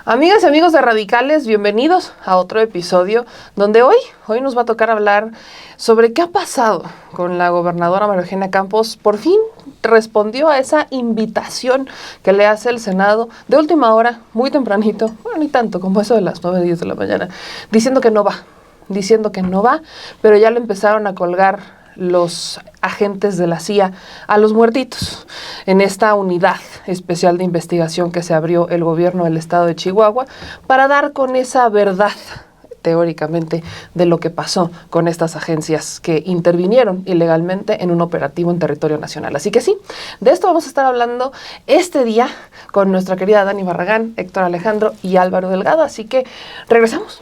Amigas y amigos de Radicales, bienvenidos a otro episodio donde hoy nos va a tocar hablar sobre qué ha pasado con la gobernadora María Eugenia Campos. Por fin respondió a esa invitación que le hace el Senado de última hora, muy tempranito, bueno, ni tanto, como eso de las 9:10 de la mañana, diciendo que no va, pero ya le empezaron a colgar los agentes de la CIA a los muertitos en esta unidad especial de investigación que se abrió el gobierno del estado de Chihuahua para dar con esa verdad, teóricamente, de lo que pasó con estas agencias que intervinieron ilegalmente en un operativo en territorio nacional. Así que sí, de esto vamos a estar hablando este día con nuestra querida Dani Barragán, Héctor Alejandro y Álvaro Delgado. Así que regresamos.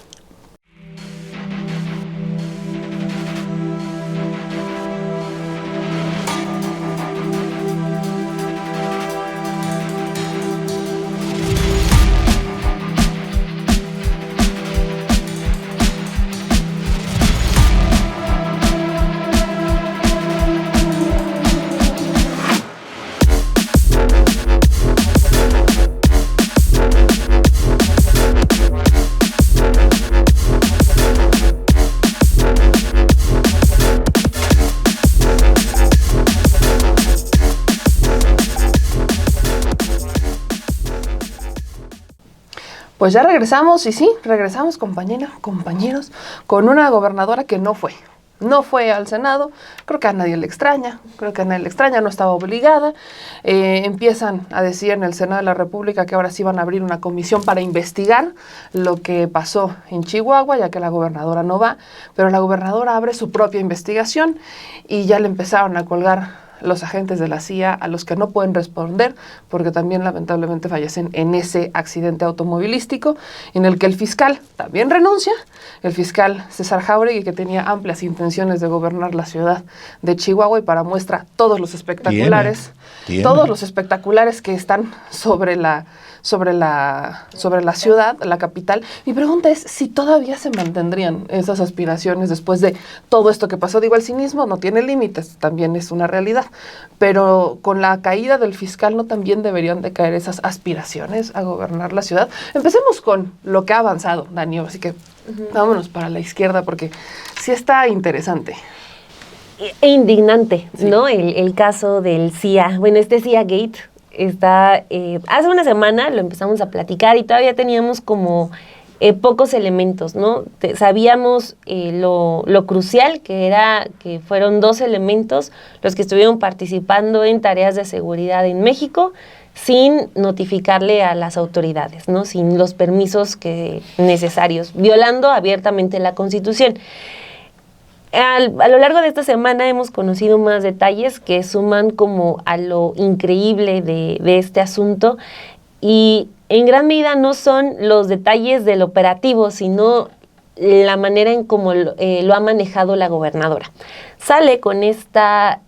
Pues ya regresamos, y sí, regresamos, compañeros, con una gobernadora que no fue al Senado. Creo que a nadie le extraña, no estaba obligada. Empiezan a decir en el Senado de la República que ahora sí van a abrir una comisión para investigar lo que pasó en Chihuahua, ya que la gobernadora no va, pero la gobernadora abre su propia investigación y ya le empezaron a colgar los agentes de la CIA a los que no pueden responder porque también lamentablemente fallecen en ese accidente automovilístico en el que el fiscal también renuncia, el fiscal César Jáuregui, que tenía amplias intenciones de gobernar la ciudad de Chihuahua, y para muestra todos los espectaculares, todos los espectaculares que están sobre la ciudad, la capital. Mi pregunta es si todavía se mantendrían esas aspiraciones después de todo esto que pasó. Digo, el cinismo no tiene límites, también es una realidad, pero con la caída del fiscal, ¿no también deberían de caer esas aspiraciones a gobernar la ciudad? Empecemos con lo que ha avanzado, Dani, así que vámonos para la izquierda porque sí está interesante. E indignante, sí, ¿no? El caso del CIA, bueno, este CIA Gate está, hace una semana lo empezamos a platicar y todavía teníamos como pocos elementos, ¿no? Sabíamos lo crucial que fueron 2 elementos los que estuvieron participando en tareas de seguridad en México sin notificarle a las autoridades, ¿no? Sin los permisos necesarios, violando abiertamente la Constitución. A lo largo de esta semana hemos conocido más detalles que suman como a lo increíble de este asunto, y en gran medida no son los detalles del operativo, sino la manera en cómo lo ha manejado la gobernadora. Sale con esta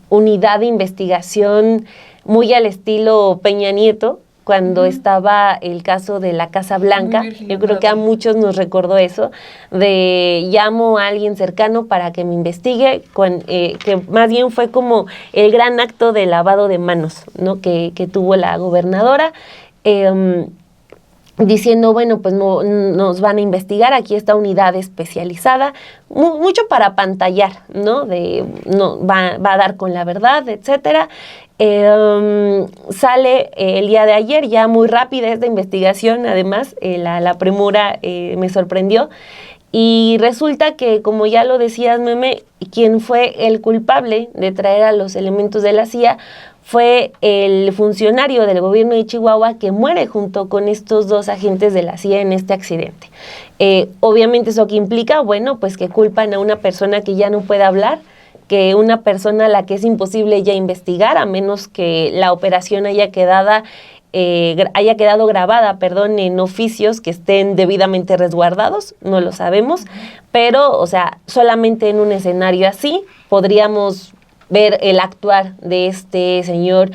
unidad de investigación muy al estilo Peña Nieto, cuando estaba el caso de la Casa Blanca. Yo creo que a muchos nos recordó eso, de llamo a alguien cercano para que me investigue, que más bien fue como el gran acto de lavado de manos, ¿no? que tuvo la gobernadora, diciendo, bueno, pues no, nos van a investigar, aquí esta unidad especializada, mucho para apantallar, ¿no? Va a dar con la verdad, etcétera. Sale el día de ayer, ya muy rápida esta investigación, además, la premura me sorprendió, y resulta que, como ya lo decías, Meme, quien fue el culpable de traer a los elementos de la CIA fue el funcionario del gobierno de Chihuahua que muere junto con estos 2 agentes de la CIA en este accidente. Obviamente eso que implica, bueno, pues que culpan a una persona que ya no puede hablar, que una persona a la que es imposible ya investigar, a menos que la operación haya quedado grabada, en oficios que estén debidamente resguardados, no lo sabemos, pero, o sea, solamente en un escenario así podríamos ver el actuar de este señor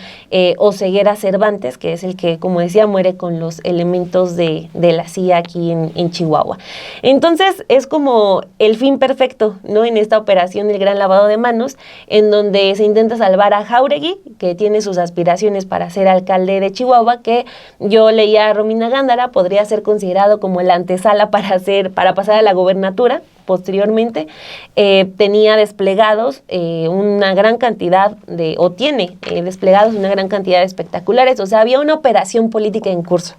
Oseguera Cervantes, que es el que, como decía, muere con los elementos de la CIA aquí en Chihuahua. Entonces, es como el fin perfecto, ¿no? En esta operación del gran lavado de manos, en donde se intenta salvar a Jáuregui, que tiene sus aspiraciones para ser alcalde de Chihuahua, que yo leía a Romina Gándara, podría ser considerado como la antesala para pasar a la gobernatura. Posteriormente, tenía desplegados una gran cantidad tiene desplegados una gran cantidad de espectaculares, o sea, había una operación política en curso,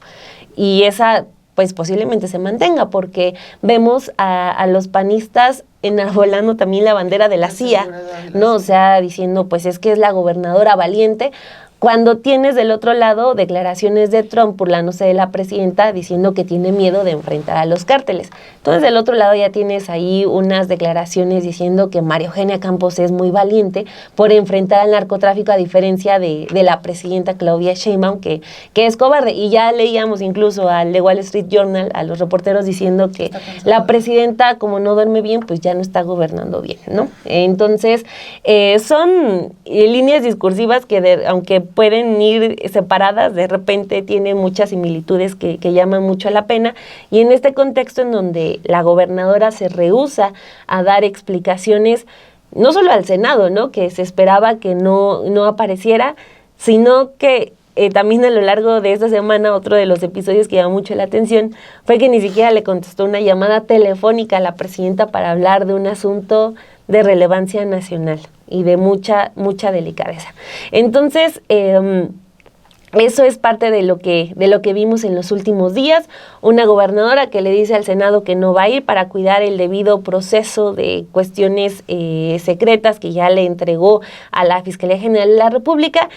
y esa pues posiblemente se mantenga, porque vemos a los panistas enarbolando también la bandera de la CIA, ¿no? O sea, diciendo, pues es que es la gobernadora valiente, cuando tienes del otro lado declaraciones de Trump burlándose de la presidenta diciendo que tiene miedo de enfrentar a los cárteles. Entonces del otro lado ya tienes ahí unas declaraciones diciendo que María Eugenia Campos es muy valiente por enfrentar al narcotráfico, a diferencia de la presidenta Claudia Sheinbaum, que es cobarde. Y ya leíamos incluso al The Wall Street Journal, a los reporteros diciendo que la presidenta, como no duerme bien, pues ya no está gobernando bien, ¿no? Entonces son líneas discursivas que aunque pueden ir separadas, de repente tienen muchas similitudes que llaman mucho la pena, y en este contexto en donde la gobernadora se rehúsa a dar explicaciones, no solo al Senado, ¿no?, que se esperaba que no apareciera, sino que también a lo largo de esta semana, otro de los episodios que llamó mucho la atención fue que ni siquiera le contestó una llamada telefónica a la presidenta para hablar de un asunto de relevancia nacional y de mucha delicadeza. Entonces, eso es parte de lo que vimos en los últimos días. Una gobernadora que le dice al Senado que no va a ir para cuidar el debido proceso de cuestiones secretas que ya le entregó a la Fiscalía General de la República.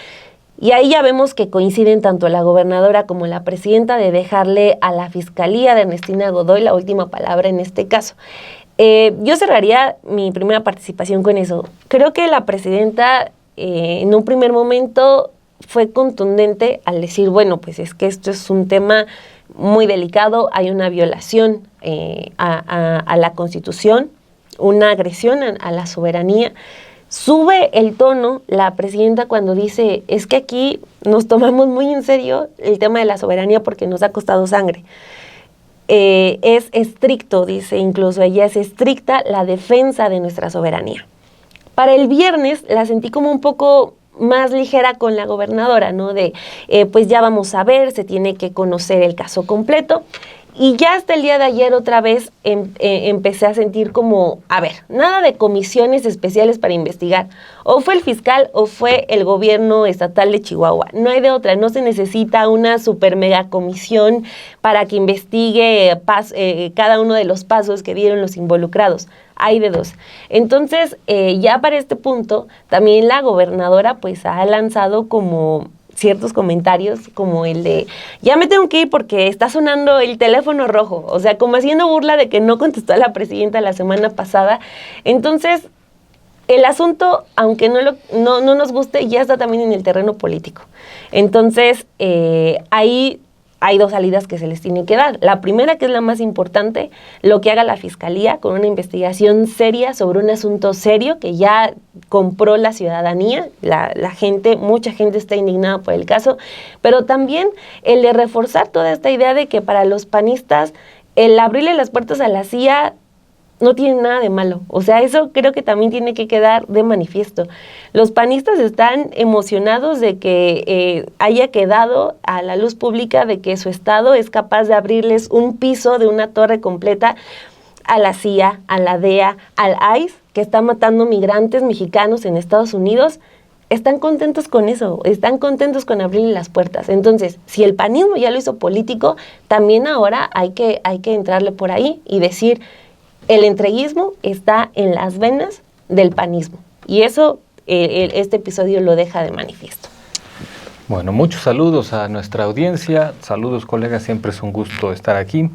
Y ahí ya vemos que coinciden tanto la gobernadora como la presidenta de dejarle a la Fiscalía de Ernestina Godoy la última palabra en este caso. Yo cerraría mi primera participación con eso. Creo que la presidenta en un primer momento fue contundente al decir, bueno, pues es que esto es un tema muy delicado, hay una violación a la Constitución, una agresión a la soberanía. Sube el tono la presidenta cuando dice, es que aquí nos tomamos muy en serio el tema de la soberanía porque nos ha costado sangre. Es estricto, dice incluso ella, es estricta la defensa de nuestra soberanía. Para el viernes la sentí como un poco más ligera con la gobernadora, ¿no? Pues ya vamos a ver, se tiene que conocer el caso completo. Y ya hasta el día de ayer otra vez empecé a sentir como, a ver, nada de comisiones especiales para investigar. O fue el fiscal o fue el gobierno estatal de Chihuahua. No hay de otra, no se necesita una super mega comisión para que investigue cada uno de los pasos que dieron los involucrados. Hay de dos. Entonces, ya para este punto, también la gobernadora pues ha lanzado como ciertos comentarios como el de, ya me tengo que ir porque está sonando el teléfono rojo, o sea, como haciendo burla de que no contestó a la presidenta la semana pasada. Entonces, el asunto, aunque no nos guste, ya está también en el terreno político. Entonces, ahí hay dos salidas que se les tiene que dar. La primera, que es la más importante, lo que haga la Fiscalía con una investigación seria sobre un asunto serio que ya compró la ciudadanía, la gente, mucha gente está indignada por el caso, pero también el de reforzar toda esta idea de que para los panistas el abrirle las puertas a la CIA no tiene nada de malo. O sea, eso creo que también tiene que quedar de manifiesto. Los panistas están emocionados de que haya quedado a la luz pública de que su estado es capaz de abrirles un piso de una torre completa a la CIA, a la DEA, al ICE, que está matando migrantes mexicanos en Estados Unidos. Están contentos con eso, están contentos con abrirle las puertas. Entonces, si el panismo ya lo hizo político, también ahora hay que entrarle por ahí y decir, el entreguismo está en las venas del panismo. Y eso, este episodio lo deja de manifiesto. Bueno, muchos saludos a nuestra audiencia. Saludos, colegas, siempre es un gusto estar aquí.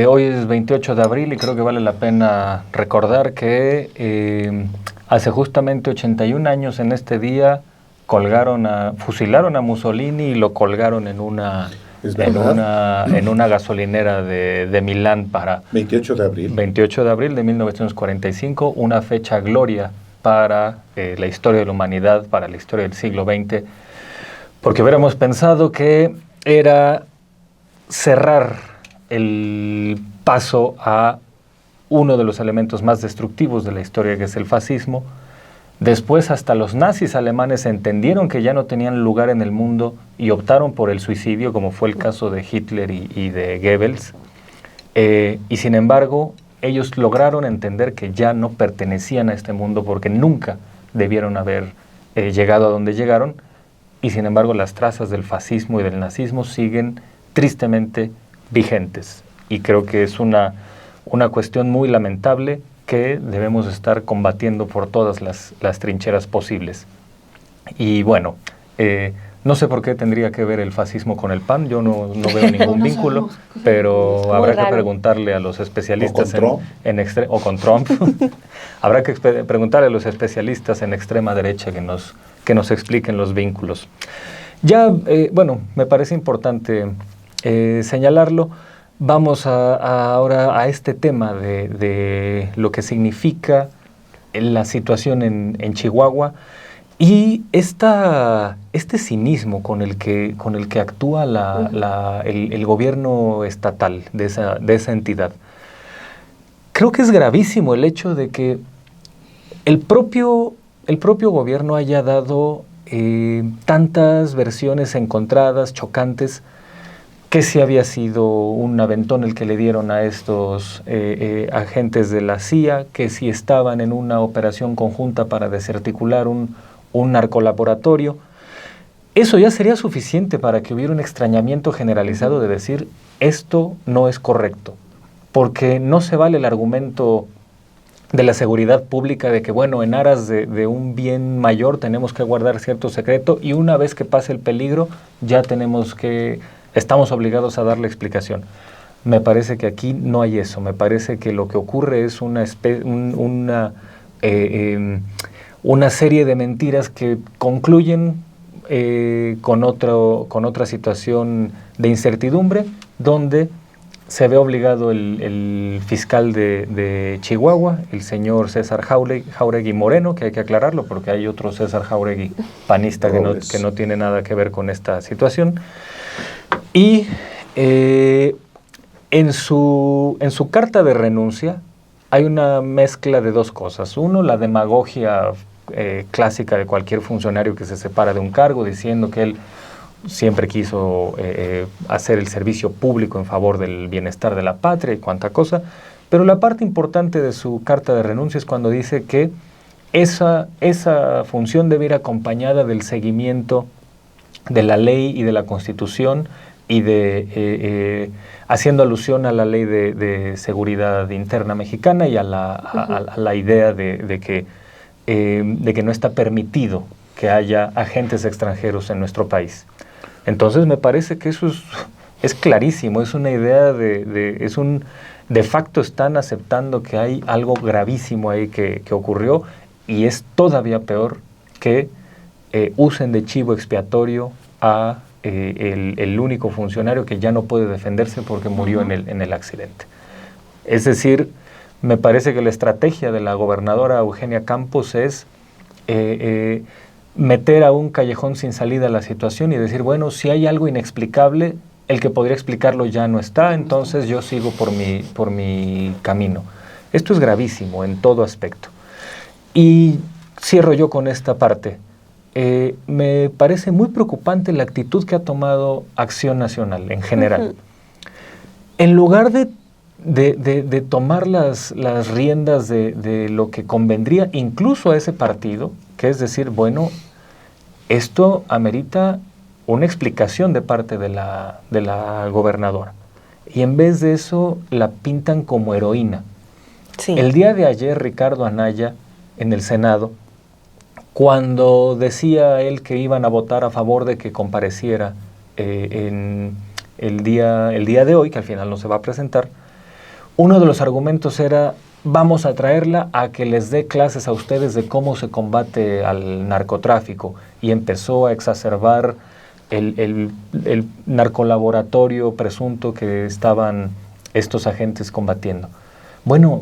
Hoy es 28 de abril y creo que vale la pena recordar que hace justamente 81 años en este día fusilaron a Mussolini y lo colgaron en una gasolinera de Milán para 28 de abril. 28 de abril de 1945, una fecha gloria para la historia de la humanidad, para la historia del siglo XX, porque hubiéramos pensado que era cerrar el paso a uno de los elementos más destructivos de la historia, que es el fascismo. Después hasta los nazis alemanes entendieron que ya no tenían lugar en el mundo y optaron por el suicidio, como fue el caso de Hitler y de Goebbels. Y sin embargo, ellos lograron entender que ya no pertenecían a este mundo porque nunca debieron haber llegado a donde llegaron. Y sin embargo, las trazas del fascismo y del nazismo siguen tristemente vigentes. Y creo que es una cuestión muy lamentable que debemos estar combatiendo por todas las trincheras posibles. Y bueno, no sé por qué tendría que ver el fascismo con el PAN, yo no veo ningún vínculo, pero habrá que preguntarle a los especialistas o con Trump. Habrá que preguntarle a los especialistas en extrema derecha que nos expliquen los vínculos. Ya, bueno, me parece importante señalarlo. Vamos ahora a este tema de lo que significa la situación en Chihuahua y este cinismo con el que actúa el gobierno estatal de esa entidad. Creo que es gravísimo el hecho de que el propio gobierno haya dado tantas versiones encontradas, chocantes, que si había sido un aventón el que le dieron a estos agentes de la CIA, que si estaban en una operación conjunta para desarticular un narcolaboratorio. Eso ya sería suficiente para que hubiera un extrañamiento generalizado de decir, esto no es correcto, porque no se vale el argumento de la seguridad pública de que, bueno, en aras de un bien mayor tenemos que guardar cierto secreto y una vez que pase el peligro ya estamos obligados a darle explicación. Me parece que aquí no hay eso. Me parece que lo que ocurre es una serie de mentiras que concluyen con otra situación de incertidumbre, donde se ve obligado el fiscal de Chihuahua, el señor César Jáuregui Moreno, que hay que aclararlo porque hay otro César Jáuregui panista que no tiene nada que ver con esta situación. Y en su carta de renuncia hay una mezcla de dos cosas. Uno, la demagogia clásica de cualquier funcionario que se separa de un cargo, diciendo que él siempre quiso hacer el servicio público en favor del bienestar de la patria y cuánta cosa. Pero la parte importante de su carta de renuncia es cuando dice que esa función debe ir acompañada del seguimiento de la ley y de la Constitución y haciendo alusión a la ley de seguridad interna mexicana y a la idea de que no está permitido que haya agentes extranjeros en nuestro país. Entonces me parece que eso es clarísimo, es una idea de facto están aceptando que hay algo gravísimo ahí que ocurrió y es todavía peor que usen de chivo expiatorio a el único funcionario que ya no puede defenderse porque murió en el accidente. Es decir, me parece que la estrategia de la gobernadora Eugenia Campos es meter a un callejón sin salida la situación y decir, bueno, si hay algo inexplicable, el que podría explicarlo ya no está, entonces yo sigo por mi camino. Esto es gravísimo en todo aspecto. Y cierro yo con esta parte. Me parece muy preocupante la actitud que ha tomado Acción Nacional en general. En lugar de tomar las riendas de lo que convendría incluso a ese partido, que es decir, bueno, esto amerita una explicación de parte de la gobernadora. Y en vez de eso, la pintan como heroína. Sí. El día de ayer, Ricardo Anaya, en el Senado, cuando decía él que iban a votar a favor de que compareciera en el día de hoy, que al final no se va a presentar, uno de los argumentos era, vamos a traerla a que les dé clases a ustedes de cómo se combate al narcotráfico. Y empezó a exacerbar el narcolaboratorio presunto que estaban estos agentes combatiendo. Bueno,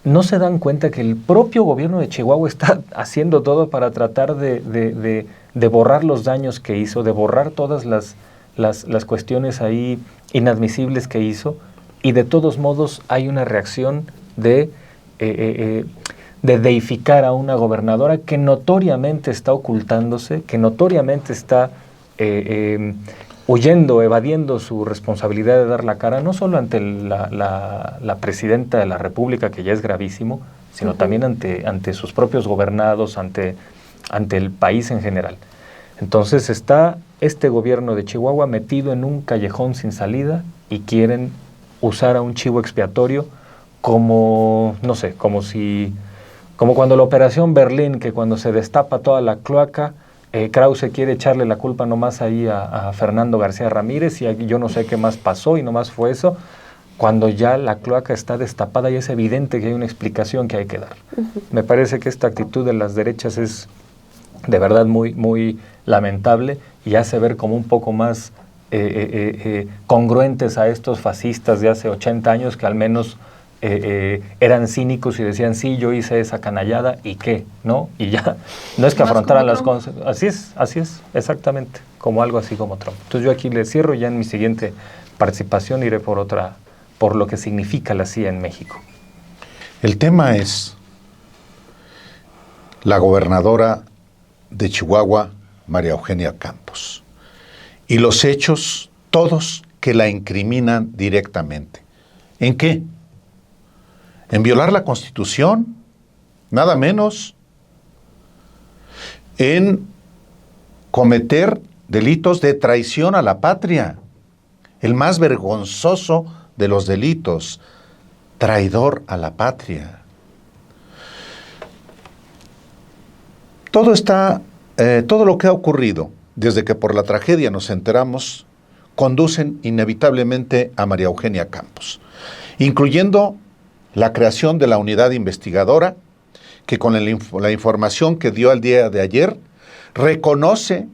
no se dan cuenta que el propio gobierno de Chihuahua está haciendo todo para tratar de borrar los daños que hizo, de borrar todas las cuestiones ahí inadmisibles que hizo, y de todos modos hay una reacción de deificar a una gobernadora que notoriamente está ocultándose, que notoriamente está huyendo, evadiendo su responsabilidad de dar la cara, no solo ante la presidenta de la República, que ya es gravísimo, sino también ante sus propios gobernados, ante el país en general. Entonces está este gobierno de Chihuahua metido en un callejón sin salida y quieren usar a un chivo expiatorio como, no sé, como cuando la Operación Berlín, que cuando se destapa toda la cloaca, Krause quiere echarle la culpa nomás ahí a Fernando García Ramírez, y yo no sé qué más pasó y nomás fue eso, cuando ya la cloaca está destapada y es evidente que hay una explicación que hay que dar. Me parece que esta actitud de las derechas es de verdad muy, muy lamentable y hace ver como un poco más congruentes a estos fascistas de hace 80 años que al menos eran cínicos y decían, sí, yo hice esa canallada, ¿y qué? ¿No? Y ya, no es que afrontaran las consecuencias. Así es, exactamente, como algo así como Trump. Entonces yo aquí le cierro, ya en mi siguiente participación iré por lo que significa la CIA en México. El tema es la gobernadora de Chihuahua, María Eugenia Campos, y los hechos, todos, que la incriminan directamente. ¿En qué? En violar la Constitución, nada menos, en cometer delitos de traición a la patria, el más vergonzoso de los delitos, traidor a la patria. Todo lo que ha ocurrido desde que por la tragedia nos enteramos conducen inevitablemente a María Eugenia Campos, incluyendo la creación de la unidad investigadora, que con la información que dio el día de ayer, reconoce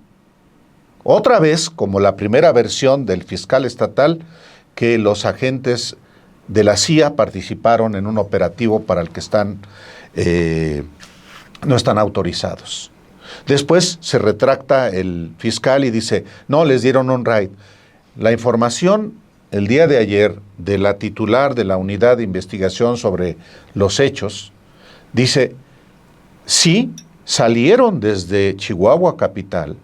otra vez, como la primera versión del fiscal estatal, que los agentes de la CIA participaron en un operativo para el que no están autorizados. Después se retracta el fiscal y dice, no, les dieron un raid. La información el día de ayer de la titular de la unidad de investigación sobre los hechos dice, sí, salieron desde Chihuahua capital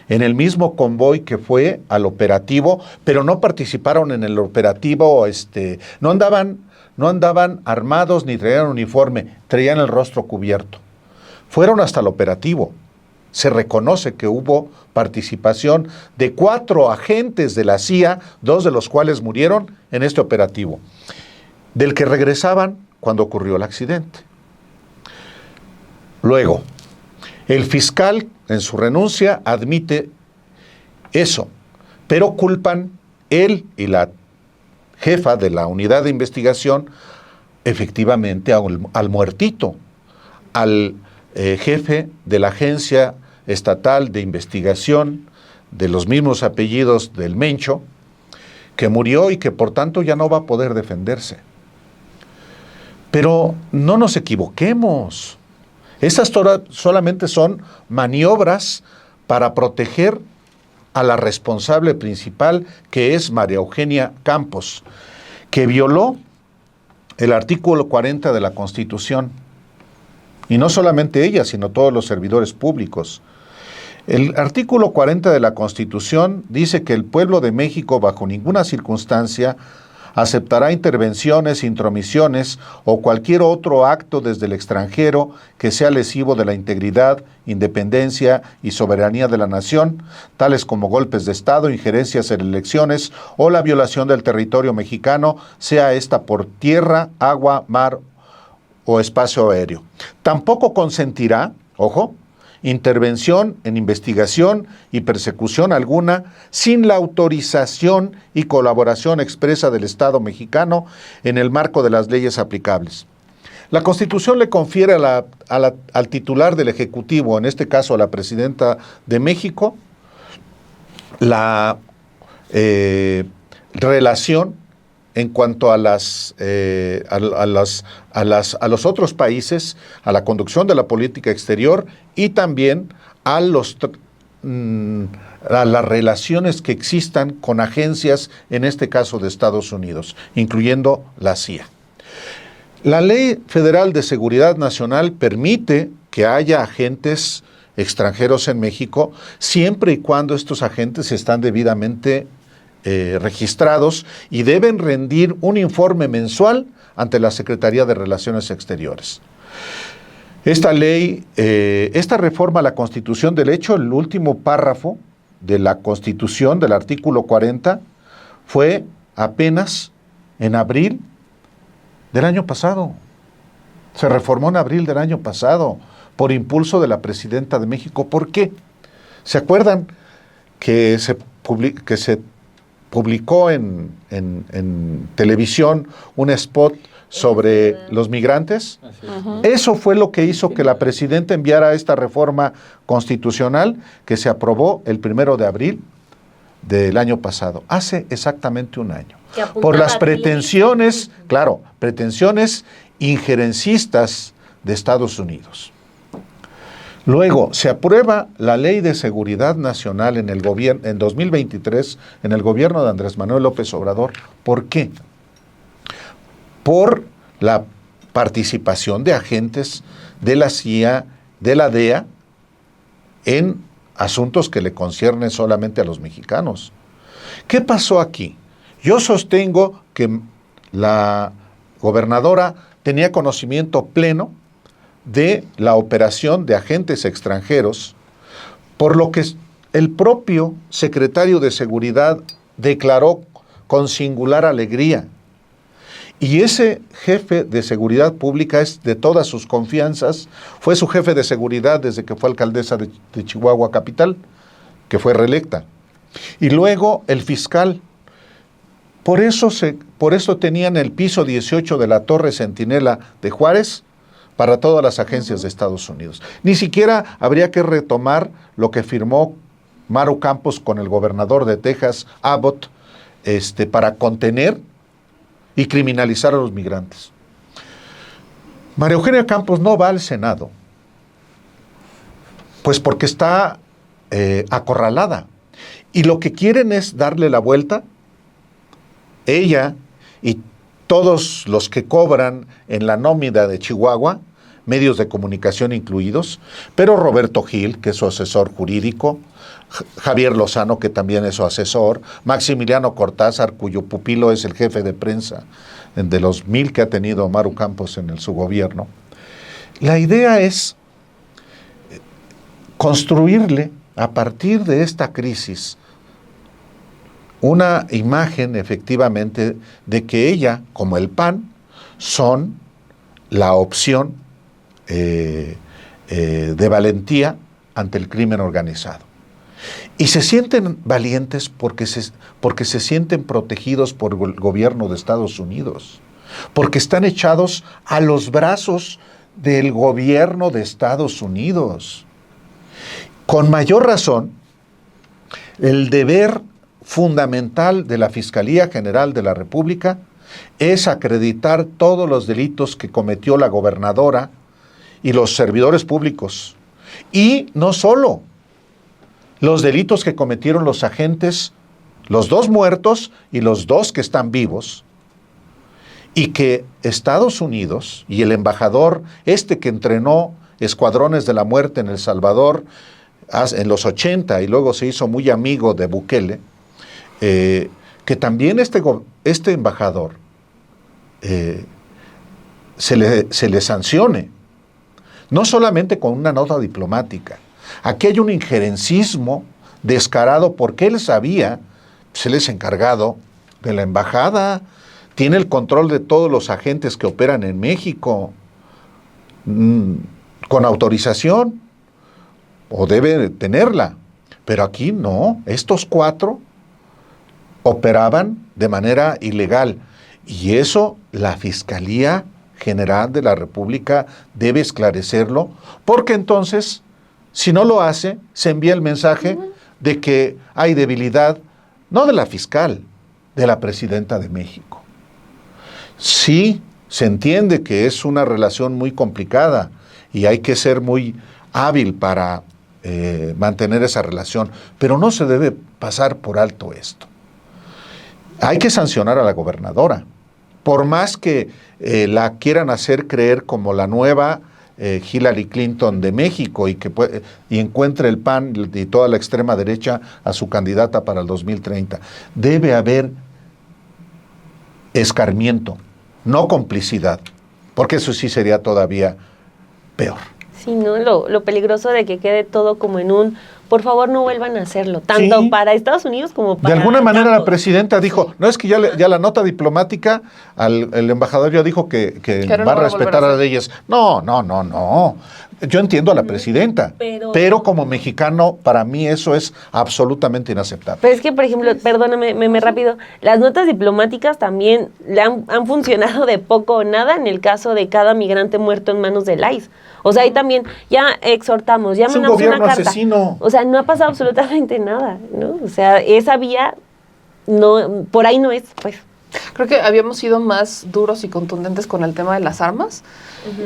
en el mismo convoy que fue al operativo, pero no participaron en el operativo, no andaban armados ni traían uniforme, traían el rostro cubierto. Fueron hasta el operativo. Se reconoce que hubo participación de 4 agentes de la CIA, 2 de los cuales murieron en este operativo, del que regresaban cuando ocurrió el accidente. Luego, el fiscal en su renuncia admite eso, pero culpan él y la jefa de la unidad de investigación efectivamente al muertito, al jefe de la agencia estatal de investigación de los mismos apellidos del Mencho, que murió y que por tanto ya no va a poder defenderse. Pero no nos equivoquemos. Estas solamente son maniobras para proteger a la responsable principal, que es María Eugenia Campos, que violó el artículo 40 de la Constitución. Y no solamente ella, sino todos los servidores públicos. El artículo 40 de la Constitución dice que el pueblo de México bajo ninguna circunstancia aceptará intervenciones, intromisiones o cualquier otro acto desde el extranjero que sea lesivo de la integridad, independencia y soberanía de la nación, tales como golpes de Estado, injerencias en elecciones o la violación del territorio mexicano, sea esta por tierra, agua, mar o espacio aéreo. Tampoco consentirá, ojo, intervención en investigación y persecución alguna sin la autorización y colaboración expresa del Estado mexicano en el marco de las leyes aplicables. La Constitución le confiere al titular del Ejecutivo, en este caso a la Presidenta de México, la relación en cuanto a los otros países, a la conducción de la política exterior y también a las relaciones que existan con agencias, en este caso de Estados Unidos, incluyendo la CIA. La Ley Federal de Seguridad Nacional permite que haya agentes extranjeros en México, siempre y cuando estos agentes están debidamente registrados y deben rendir un informe mensual ante la Secretaría de Relaciones Exteriores. Esta ley, esta reforma a la Constitución, del hecho, el último párrafo de la Constitución, del artículo 40, fue apenas en abril del año pasado. Se reformó en abril del año pasado por impulso de la Presidenta de México. ¿Por qué? ¿Se acuerdan que se publicó en televisión un spot sobre los migrantes? Eso fue lo que hizo que la Presidenta enviara esta reforma constitucional que se aprobó el 1 de abril del año pasado, hace exactamente un año. Por las pretensiones, claro, pretensiones injerencistas de Estados Unidos. Luego, se aprueba la Ley de Seguridad Nacional en 2023 en el gobierno de Andrés Manuel López Obrador. ¿Por qué? Por la participación de agentes de la CIA, de la DEA, en asuntos que le conciernen solamente a los mexicanos. ¿Qué pasó aquí? Yo sostengo que la gobernadora tenía conocimiento pleno de la operación de agentes extranjeros, por lo que el propio secretario de Seguridad declaró con singular alegría. Y ese jefe de Seguridad Pública es de todas sus confianzas, fue su jefe de seguridad desde que fue alcaldesa de Chihuahua Capital, que fue reelecta. Y luego el fiscal. Por eso tenían el piso 18 de la Torre Centinela de Juárez para todas las agencias de Estados Unidos. Ni siquiera habría que retomar lo que firmó Maru Campos con el gobernador de Texas, Abbott, para contener y criminalizar a los migrantes. María Eugenia Campos no va al Senado, pues porque está acorralada. Y lo que quieren es darle la vuelta, ella y todos los que cobran en la nómina de Chihuahua, medios de comunicación incluidos, pero Roberto Gil, que es su asesor jurídico, Javier Lozano, que también es su asesor, Maximiliano Cortázar, cuyo pupilo es el jefe de prensa de los 1000 que ha tenido Maru Campos en su gobierno. La idea es construirle, a partir de esta crisis, una imagen efectivamente de que ella, como el PAN, son la opción de valentía ante el crimen organizado. Y se sienten valientes porque se sienten protegidos por el gobierno de Estados Unidos, porque están echados a los brazos del gobierno de Estados Unidos. Con mayor razón, el deber fundamental de la Fiscalía General de la República es acreditar todos los delitos que cometió la gobernadora y los servidores públicos. Y no solo los delitos que cometieron los agentes, los 2 muertos y los 2 que están vivos, y que Estados Unidos y el embajador que entrenó escuadrones de la muerte en El Salvador en los 80 y luego se hizo muy amigo de Bukele, que también este embajador se le sancione, no solamente con una nota diplomática. Aquí hay un injerencismo descarado porque él sabía, él es encargado de la embajada, tiene el control de todos los agentes que operan en México, con autorización, o debe tenerla. Pero aquí no, estos 4 operaban de manera ilegal. Y eso la Fiscalía General de la República debe esclarecerlo, porque entonces, si no lo hace, se envía el mensaje de que hay debilidad, no de la fiscal, de la Presidenta de México. Sí, se entiende que es una relación muy complicada y hay que ser muy hábil para mantener esa relación, pero no se debe pasar por alto esto. Hay que sancionar a la gobernadora, por más que la quieran hacer creer como la nueva Hillary Clinton de México y encuentre el PAN y toda la extrema derecha a su candidata para el 2030. Debe haber escarmiento, no complicidad, porque eso sí sería todavía peor. Sí, ¿no? Lo peligroso de que quede todo como en un, por favor no vuelvan a hacerlo, tanto Sí. para Estados Unidos como para... De alguna manera la Campos. presidenta dijo, no es que ya la nota diplomática, el embajador ya dijo que no va a lo va a respetar volver a a las hacer. leyes. No. Yo entiendo a la presidenta, pero como mexicano, para mí eso es absolutamente inaceptable. Pero es que, por ejemplo, perdóname, me rápido, las notas diplomáticas también han funcionado de poco o nada en el caso de cada migrante muerto en manos del ICE. O sea, ahí también ya exhortamos, ya Es un mandamos una gobierno carta. asesino. O sea, no ha pasado absolutamente nada, ¿no? O sea, esa vía, no, por ahí no es, pues. Creo que habíamos sido más duros y contundentes con el tema de las armas,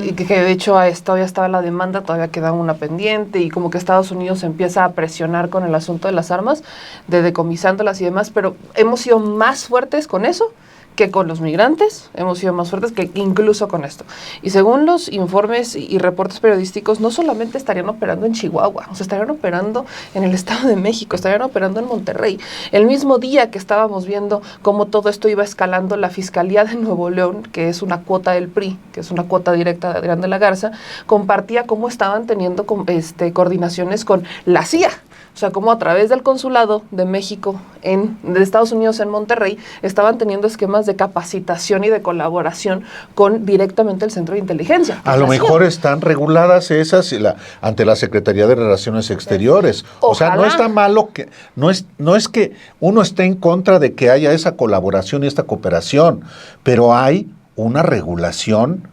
y que de hecho todavía estaba la demanda, todavía quedaba una pendiente, y como que Estados Unidos empieza a presionar con el asunto de las armas, de decomisándolas y demás, pero hemos sido más fuertes con eso que con los migrantes, hemos sido más fuertes que incluso con esto. Y según los informes y reportes periodísticos, no solamente estarían operando en Chihuahua, o sea, estarían operando en el Estado de México, estarían operando en Monterrey. El mismo día que estábamos viendo cómo todo esto iba escalando, la Fiscalía de Nuevo León, que es una cuota del PRI, que es una cuota directa de Adrián de la Garza, compartía cómo estaban teniendo coordinaciones con la CIA. O sea, como a través del consulado de México, de Estados Unidos en Monterrey, estaban teniendo esquemas de capacitación y de colaboración con directamente el Centro de Inteligencia. A lo mejor están reguladas esas ante la Secretaría de Relaciones Exteriores. O sea, no Ojalá. está malo que, no es que uno esté en contra de que haya esa colaboración y esta cooperación, pero hay una regulación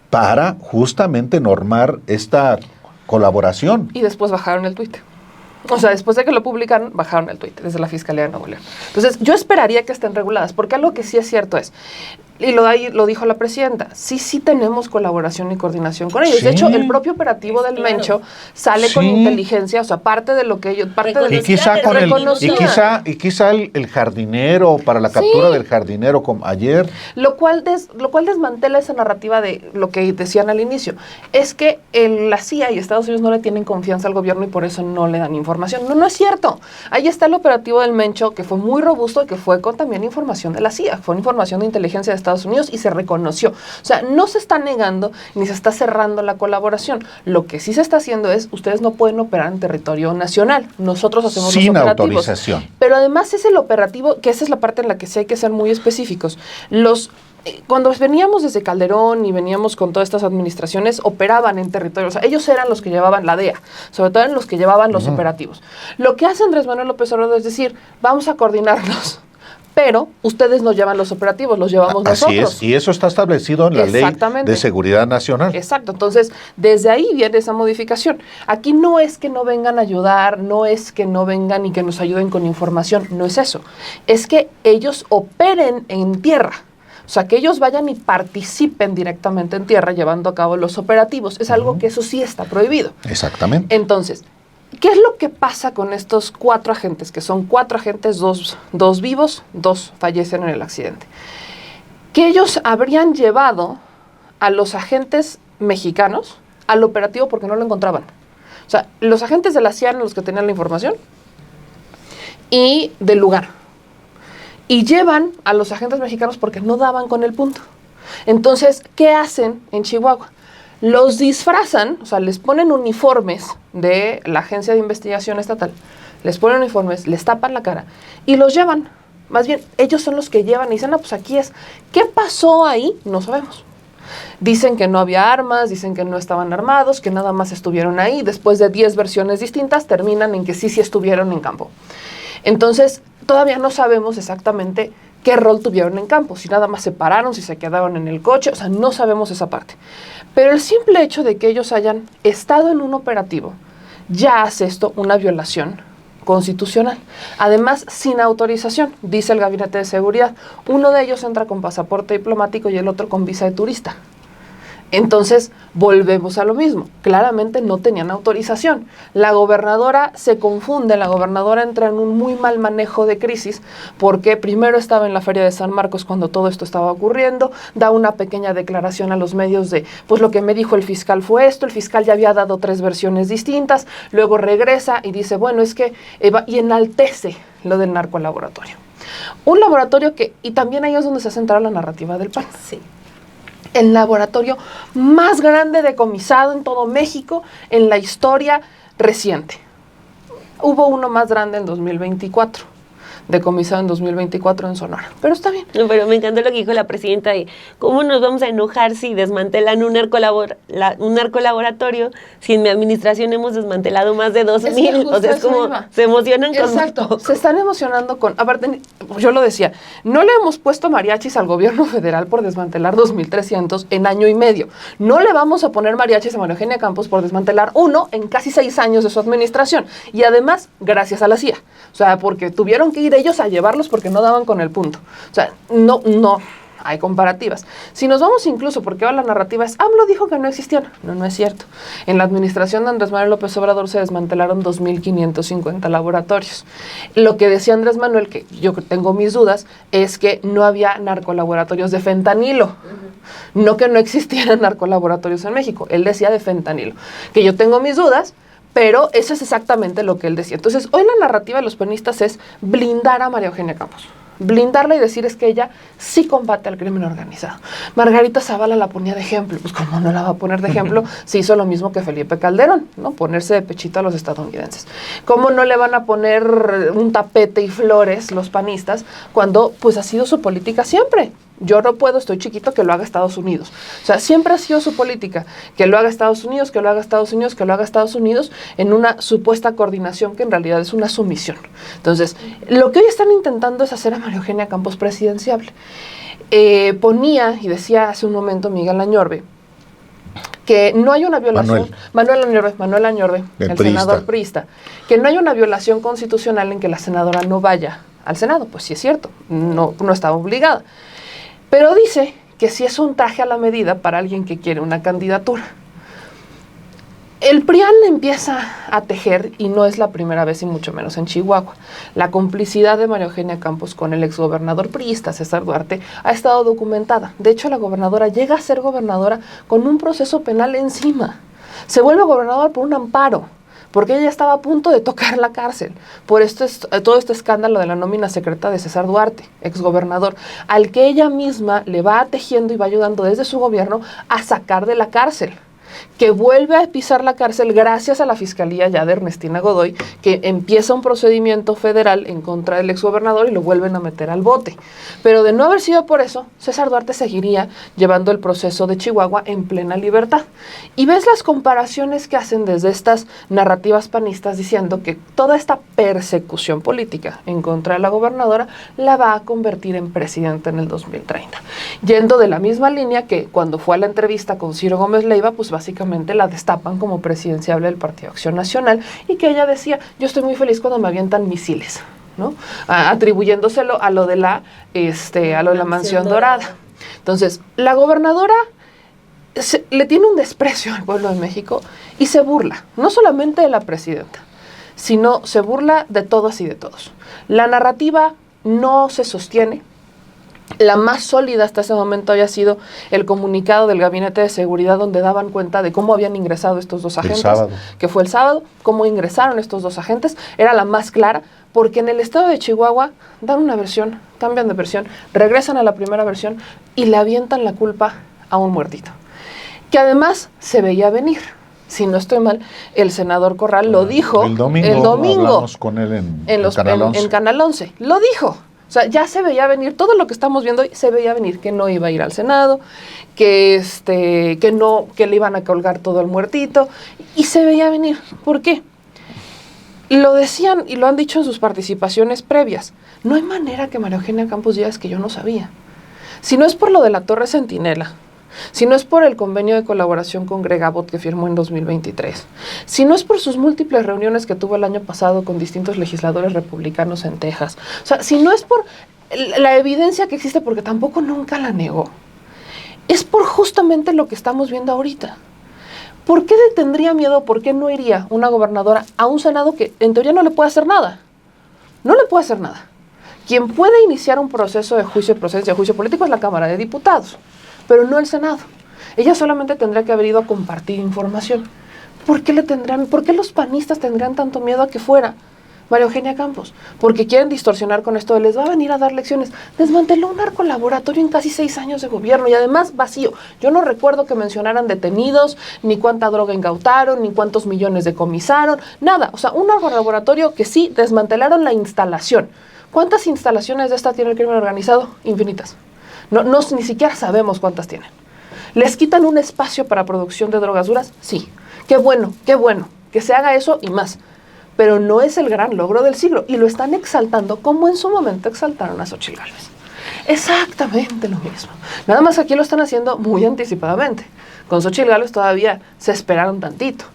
para justamente normar esta colaboración. Y después bajaron el tuit. O sea, después de que lo publicaron, bajaron el tuit desde la Fiscalía de Nuevo León. Entonces, yo esperaría que estén reguladas, porque algo que sí es cierto es, y lo dijo la presidenta, sí tenemos colaboración y coordinación con ellos. Sí. De hecho, el propio operativo del Claro. Mencho sale con Sí. inteligencia, o sea, parte de lo que ellos, parte de Y quizá reconocía. el jardinero, para la captura Sí. del jardinero, como ayer. Lo cual desmantela esa narrativa de lo que decían al inicio. Es que la CIA y Estados Unidos no le tienen confianza al gobierno y por eso no le dan información. No es cierto. Ahí está el operativo del Mencho, que fue muy robusto y que fue con también información de la CIA. Fue información de inteligencia de Estados Unidos y se reconoció. O sea, no se está negando ni se está cerrando la colaboración. Lo que sí se está haciendo es, ustedes no pueden operar en territorio nacional. Nosotros hacemos Sin los operativos. autorización. Pero además es el operativo, que esa es la parte en la que sí hay que ser muy específicos. Cuando veníamos desde Calderón y veníamos con todas estas administraciones, operaban en territorio. O sea, ellos eran los que llevaban la DEA, sobre todo eran los que llevaban los operativos. Lo que hace Andrés Manuel López Obrador es decir, vamos a coordinarnos, pero ustedes no llevan los operativos, los llevamos Así nosotros. es, y eso está establecido en la Ley Exactamente. de Seguridad Nacional. Exacto, entonces desde ahí viene esa modificación. Aquí no es que no vengan a ayudar, no es que no vengan y que nos ayuden con información, no es eso. Es que ellos operen en tierra. O sea, que ellos vayan y participen directamente en tierra llevando a cabo los operativos. Es algo que eso sí está prohibido. Exactamente. Entonces, ¿qué es lo que pasa con estos 4 agentes? Que son 4 agentes, dos vivos, 2 fallecen en el accidente. Que ellos habrían llevado a los agentes mexicanos al operativo porque no lo encontraban. O sea, los agentes de la CIA eran los que tenían la información y del lugar. Y llevan a los agentes mexicanos porque no daban con el punto. Entonces, ¿qué hacen en Chihuahua? Los disfrazan, o sea, les ponen uniformes de la Agencia de Investigación Estatal, les ponen uniformes, les tapan la cara y los llevan. Más bien, ellos son los que llevan y dicen, pues aquí es. ¿Qué pasó ahí? No sabemos. Dicen que no había armas, dicen que no estaban armados, que nada más estuvieron ahí. Después de 10 versiones distintas, terminan en que sí estuvieron en campo. Entonces, todavía no sabemos exactamente qué rol tuvieron en campo, si nada más se pararon, si se quedaron en el coche, o sea, no sabemos esa parte. Pero el simple hecho de que ellos hayan estado en un operativo ya hace esto una violación constitucional. Además, sin autorización, dice el Gabinete de Seguridad. Uno de ellos entra con pasaporte diplomático y el otro con visa de turista. Entonces, volvemos a lo mismo. Claramente no tenían autorización. La gobernadora se confunde, la gobernadora entra en un muy mal manejo de crisis, porque primero estaba en la Feria de San Marcos cuando todo esto estaba ocurriendo, da una pequeña declaración a los medios de, pues lo que me dijo el fiscal fue esto, el fiscal ya había dado 3 versiones distintas, luego regresa y dice, bueno, es que, y enaltece lo del narcolaboratorio. Un laboratorio que, y también ahí es donde se ha centrado la narrativa del PAN. Sí. El laboratorio más grande decomisado en todo México en la historia reciente. Hubo uno más grande en 2024, decomisado en 2024 en Sonora. Pero está bien. No, pero me encantó lo que dijo la presidenta de cómo nos vamos a enojar si desmantelan un narcolaboratorio, si en mi administración hemos desmantelado más de 2,000. O sea, es como, se emocionan con Exacto, se están emocionando con, aparte, yo lo decía, no le hemos puesto mariachis al gobierno federal por desmantelar 2,300 en año y medio. No le vamos a poner mariachis a María Eugenia Campos por desmantelar uno en casi 6 años de su administración. Y además, gracias a la CIA. O sea, porque tuvieron que ir ellos a llevarlos porque no daban con el punto. O sea, no hay comparativas. Si nos vamos incluso, porque ahora la narrativa es, AMLO dijo que no existían. No es cierto. En la administración de Andrés Manuel López Obrador se desmantelaron 2,550 laboratorios. Lo que decía Andrés Manuel, que yo tengo mis dudas, es que no había narcolaboratorios de fentanilo. No que no existieran narcolaboratorios en México. Él decía de fentanilo. Que yo tengo mis dudas, pero eso es exactamente lo que él decía. Entonces, hoy la narrativa de los panistas es blindar a María Eugenia Campos. Blindarla y decir es que ella sí combate al crimen organizado. Margarita Zavala la ponía de ejemplo. Pues ¿cómo no la va a poner de ejemplo si hizo lo mismo que Felipe Calderón, ¿no? Ponerse de pechito a los estadounidenses. ¿Cómo no le van a poner un tapete y flores los panistas cuando pues ha sido su política siempre? Yo no puedo, estoy chiquito, que lo haga Estados Unidos. O sea, siempre ha sido su política, que lo haga Estados Unidos, que lo haga Estados Unidos, que lo haga Estados Unidos, en una supuesta coordinación que en realidad es una sumisión. Entonces, lo que hoy están intentando es hacer a María Eugenia Campos presidenciable. Ponía, y decía hace un momento Miguel Añorbe, que no hay una violación, Manuel Añorbe, el senador priista, que no hay una violación constitucional en que la senadora no vaya al Senado. Pues sí es cierto, no estaba obligada. Pero dice que sí es un traje a la medida para alguien que quiere una candidatura. El PRIAN empieza a tejer, y no es la primera vez y mucho menos en Chihuahua, la complicidad de María Eugenia Campos con el exgobernador priista César Duarte ha estado documentada. De hecho, la gobernadora llega a ser gobernadora con un proceso penal encima. Se vuelve gobernadora por un amparo, porque ella estaba a punto de tocar la cárcel por todo este escándalo de la nómina secreta de César Duarte, exgobernador, al que ella misma le va tejiendo y va ayudando desde su gobierno a sacar de la cárcel, que vuelve a pisar la cárcel gracias a la fiscalía ya de Ernestina Godoy, que empieza un procedimiento federal en contra del exgobernador y lo vuelven a meter al bote. Pero de no haber sido por eso, César Duarte seguiría llevando el proceso de Chihuahua en plena libertad. Y ves las comparaciones que hacen desde estas narrativas panistas diciendo que toda esta persecución política en contra de la gobernadora la va a convertir en presidenta en el 2030. Yendo de la misma línea que cuando fue a la entrevista con Ciro Gómez Leiva, pues básicamente la destapan como presidenciable del Partido Acción Nacional, y que ella decía, yo estoy muy feliz cuando me avientan misiles, ¿no? Atribuyéndoselo a lo de la Mansión Dorada. Entonces, la gobernadora le tiene un desprecio al pueblo de México y se burla, no solamente de la presidenta, sino se burla de todas y de todos. La narrativa no se sostiene. La más sólida hasta ese momento había sido el comunicado del Gabinete de Seguridad, donde daban cuenta de cómo habían ingresado estos dos agentes, que fue el sábado, cómo ingresaron estos dos agentes, era la más clara, porque en el estado de Chihuahua dan una versión, cambian de versión, regresan a la primera versión y le avientan la culpa a un muertito, que además se veía venir. Si no estoy mal, el senador Corral lo dijo el domingo hablamos con él en Canal 11, lo dijo. O sea, ya se veía venir, todo lo que estamos viendo hoy se veía venir, que no iba a ir al Senado, que le iban a colgar todo el muertito, y se veía venir. ¿Por qué? Lo decían y lo han dicho en sus participaciones previas. No hay manera que María Eugenia Campos diga es que yo no sabía. Si no es por lo de la Torre Centinela, si no es por el convenio de colaboración con Greg Abbott que firmó en 2023, si no es por sus múltiples reuniones que tuvo el año pasado con distintos legisladores republicanos en Texas, o sea, si no es por la evidencia que existe, porque tampoco nunca la negó, es por justamente lo que estamos viendo ahorita. ¿Por qué le tendría miedo, por qué no iría una gobernadora a un Senado que en teoría no le puede hacer nada? No le puede hacer nada. Quien puede iniciar un proceso de juicio, procedencia de juicio político es la Cámara de Diputados, pero no el Senado. Ella solamente tendría que haber ido a compartir información. ¿Por qué los panistas tendrían tanto miedo a que fuera María Eugenia Campos? Porque quieren distorsionar con esto de les va a venir a dar lecciones. Desmanteló un narcolaboratorio en casi 6 años de gobierno y además vacío. Yo no recuerdo que mencionaran detenidos, ni cuánta droga incautaron, ni cuántos millones decomisaron, nada. O sea, un narcolaboratorio que sí desmantelaron la instalación. ¿Cuántas instalaciones de esta tiene el crimen organizado? Infinitas. Ni siquiera sabemos cuántas tienen. ¿Les quitan un espacio para producción de drogas duras? Sí. Qué bueno que se haga eso y más. Pero no es el gran logro del siglo y lo están exaltando como en su momento exaltaron a Xóchitl Gálvez. Exactamente lo mismo. Nada más aquí lo están haciendo muy anticipadamente. Con Xóchitl Gálvez todavía se esperaron tantito.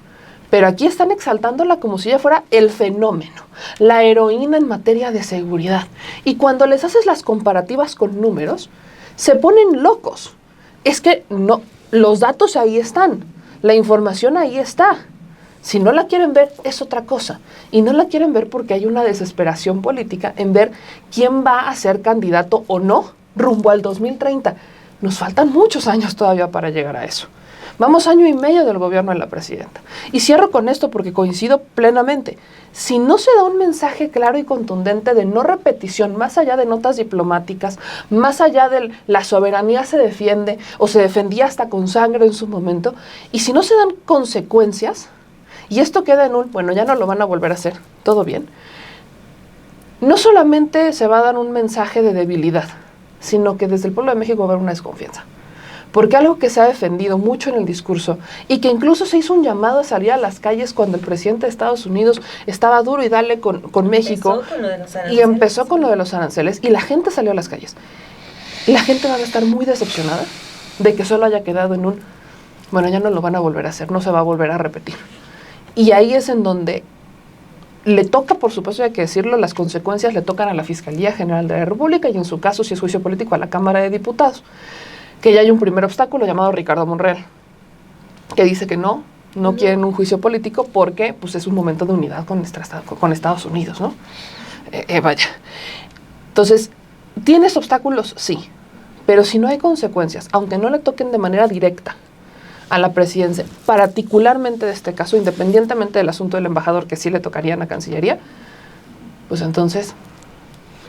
Pero aquí están exaltándola como si ella fuera el fenómeno, la heroína en materia de seguridad. Y cuando les haces las comparativas con números, se ponen locos. Es que no, los datos ahí están, la información ahí está. Si no la quieren ver, es otra cosa. Y no la quieren ver porque hay una desesperación política en ver quién va a ser candidato o no rumbo al 2030. Nos faltan muchos años todavía para llegar a eso. Vamos 1 año y medio del gobierno de la presidenta. Y cierro con esto porque coincido plenamente. Si no se da un mensaje claro y contundente de no repetición, más allá de notas diplomáticas, más allá de la soberanía se defiende o se defendía hasta con sangre en su momento, y si no se dan consecuencias, y esto queda en bueno, ya no lo van a volver a hacer, todo bien, no solamente se va a dar un mensaje de debilidad, sino que desde el pueblo de México va a haber una desconfianza. Porque algo que se ha defendido mucho en el discurso y que incluso se hizo un llamado a salir a las calles cuando el presidente de Estados Unidos estaba duro y dale con México y empezó con lo de los aranceles y la gente salió a las calles. Y la gente va a estar muy decepcionada de que solo haya quedado en bueno, ya no lo van a volver a hacer, no se va a volver a repetir. Y ahí es en donde le toca, por supuesto, hay que decirlo, las consecuencias le tocan a la Fiscalía General de la República y en su caso, si es juicio político, a la Cámara de Diputados. Que ya hay un primer obstáculo llamado Ricardo Monreal, que dice que no quieren un juicio político porque pues, es un momento de unidad con Estados Unidos, ¿no? Vaya. Entonces, ¿tienes obstáculos? Sí. Pero si no hay consecuencias, aunque no le toquen de manera directa a la presidencia, particularmente de este caso, independientemente del asunto del embajador que sí le tocaría a la Cancillería, pues entonces,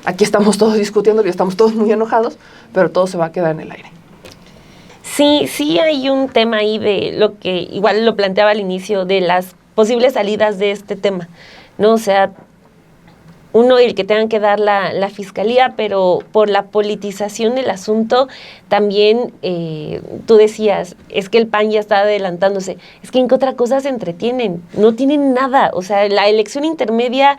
aquí estamos todos discutiendo y estamos todos muy enojados, pero todo se va a quedar en el aire. Sí hay un tema ahí de lo que igual lo planteaba al inicio, de las posibles salidas de este tema, ¿no? O sea, uno, el que tengan que dar la fiscalía, pero por la politización del asunto, también tú decías, es que el PAN ya está adelantándose, es que en qué otra cosa se entretienen, no tienen nada, o sea, la elección intermedia,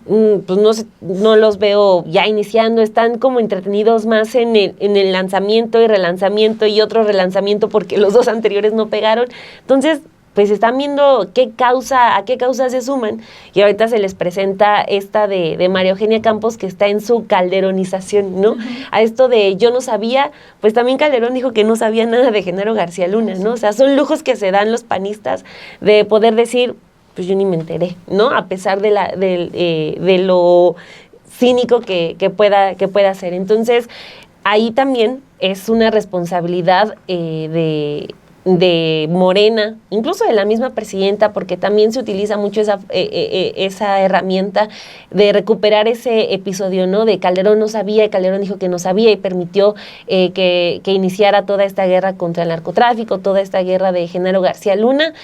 pues no los veo ya iniciando, están como entretenidos más en el lanzamiento y relanzamiento y otro relanzamiento porque los 2 anteriores no pegaron. Entonces, pues están viendo a qué causa se suman y ahorita se les presenta esta de María Eugenia Campos que está en su calderonización, ¿no? Uh-huh. A esto de yo no sabía, pues también Calderón dijo que no sabía nada de Genaro García Luna, ¿no? O sea, son lujos que se dan los panistas de poder decir, pues yo ni me enteré, ¿no? A pesar de lo cínico que pueda ser. Entonces, ahí también es una responsabilidad de Morena, incluso de la misma presidenta, porque también se utiliza mucho esa herramienta de recuperar ese episodio, ¿no? De Calderón no sabía, y Calderón dijo que no sabía y permitió que iniciara toda esta guerra contra el narcotráfico, toda esta guerra de Genaro García Luna,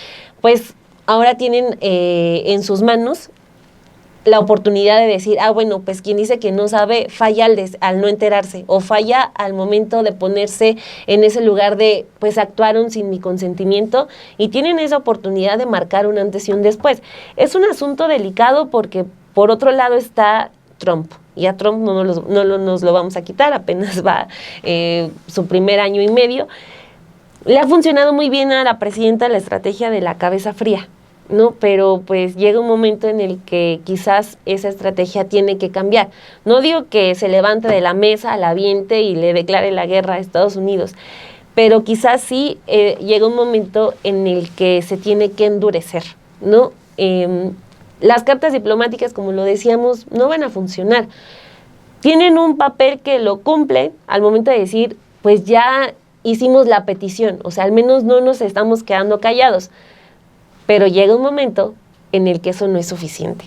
pues ahora tienen en sus manos la oportunidad de decir, bueno, pues quien dice que no sabe, falla al no enterarse, o falla al momento de ponerse en ese lugar de, pues actuaron sin mi consentimiento, y tienen esa oportunidad de marcar un antes y un después. Es un asunto delicado porque, por otro lado, está Trump, y a Trump no nos lo vamos a quitar, apenas va su primer 1 año y medio, Le ha funcionado muy bien a la presidenta la estrategia de la cabeza fría, ¿no? Pero pues llega un momento en el que quizás esa estrategia tiene que cambiar. No digo que se levante de la mesa, la aviente y le declare la guerra a Estados Unidos, pero quizás sí llega un momento en el que se tiene que endurecer, ¿no? Las cartas diplomáticas, como lo decíamos, no van a funcionar. Tienen un papel que lo cumple al momento de decir, pues ya hicimos la petición, o sea, al menos no nos estamos quedando callados. Pero llega un momento en el que eso no es suficiente.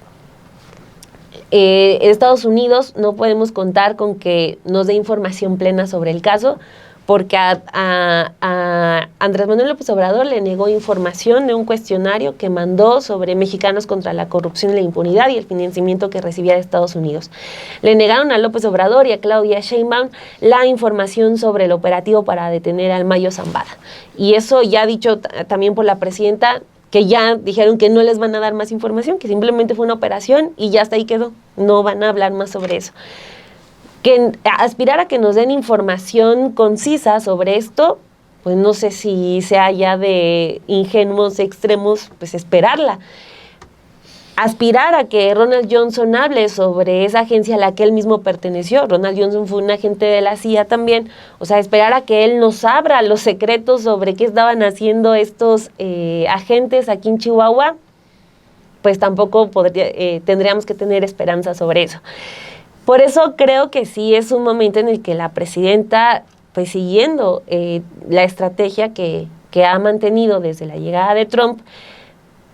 Estados Unidos no podemos contar con que nos dé información plena sobre el caso, porque a Andrés Manuel López Obrador le negó información de un cuestionario que mandó sobre mexicanos contra la corrupción y la impunidad y el financiamiento que recibía de Estados Unidos. Le negaron a López Obrador y a Claudia Sheinbaum la información sobre el operativo para detener al Mayo Zambada. Y eso ya dicho también por la presidenta, que ya dijeron que no les van a dar más información, que simplemente fue una operación y ya hasta ahí quedó. No van a hablar más sobre eso. Que aspirar a que nos den información concisa sobre esto, pues no sé si sea ya de ingenuos extremos, pues esperarla. Aspirar a que Ronald Johnson hable sobre esa agencia a la que él mismo perteneció. Ronald Johnson fue un agente de la CIA también. O sea, esperar a que él nos abra los secretos sobre qué estaban haciendo estos agentes aquí en Chihuahua, pues tampoco tendríamos que tener esperanza sobre eso. Por eso creo que sí es un momento en el que la presidenta, pues siguiendo la estrategia que ha mantenido desde la llegada de Trump,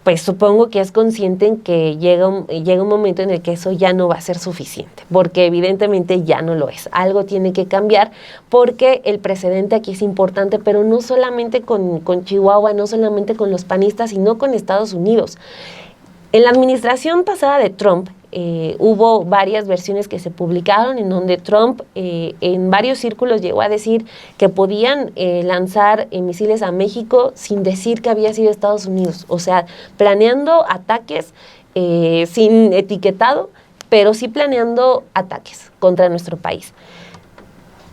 pues supongo que es consciente en que llega un momento en el que eso ya no va a ser suficiente, porque evidentemente ya no lo es. Algo tiene que cambiar, porque el precedente aquí es importante, pero no solamente con Chihuahua, no solamente con los panistas, sino con Estados Unidos. En la administración pasada de Trump, hubo varias versiones que se publicaron en donde Trump en varios círculos llegó a decir que podían lanzar misiles a México sin decir que había sido Estados Unidos, o sea, planeando ataques sin etiquetado, pero sí planeando ataques contra nuestro país.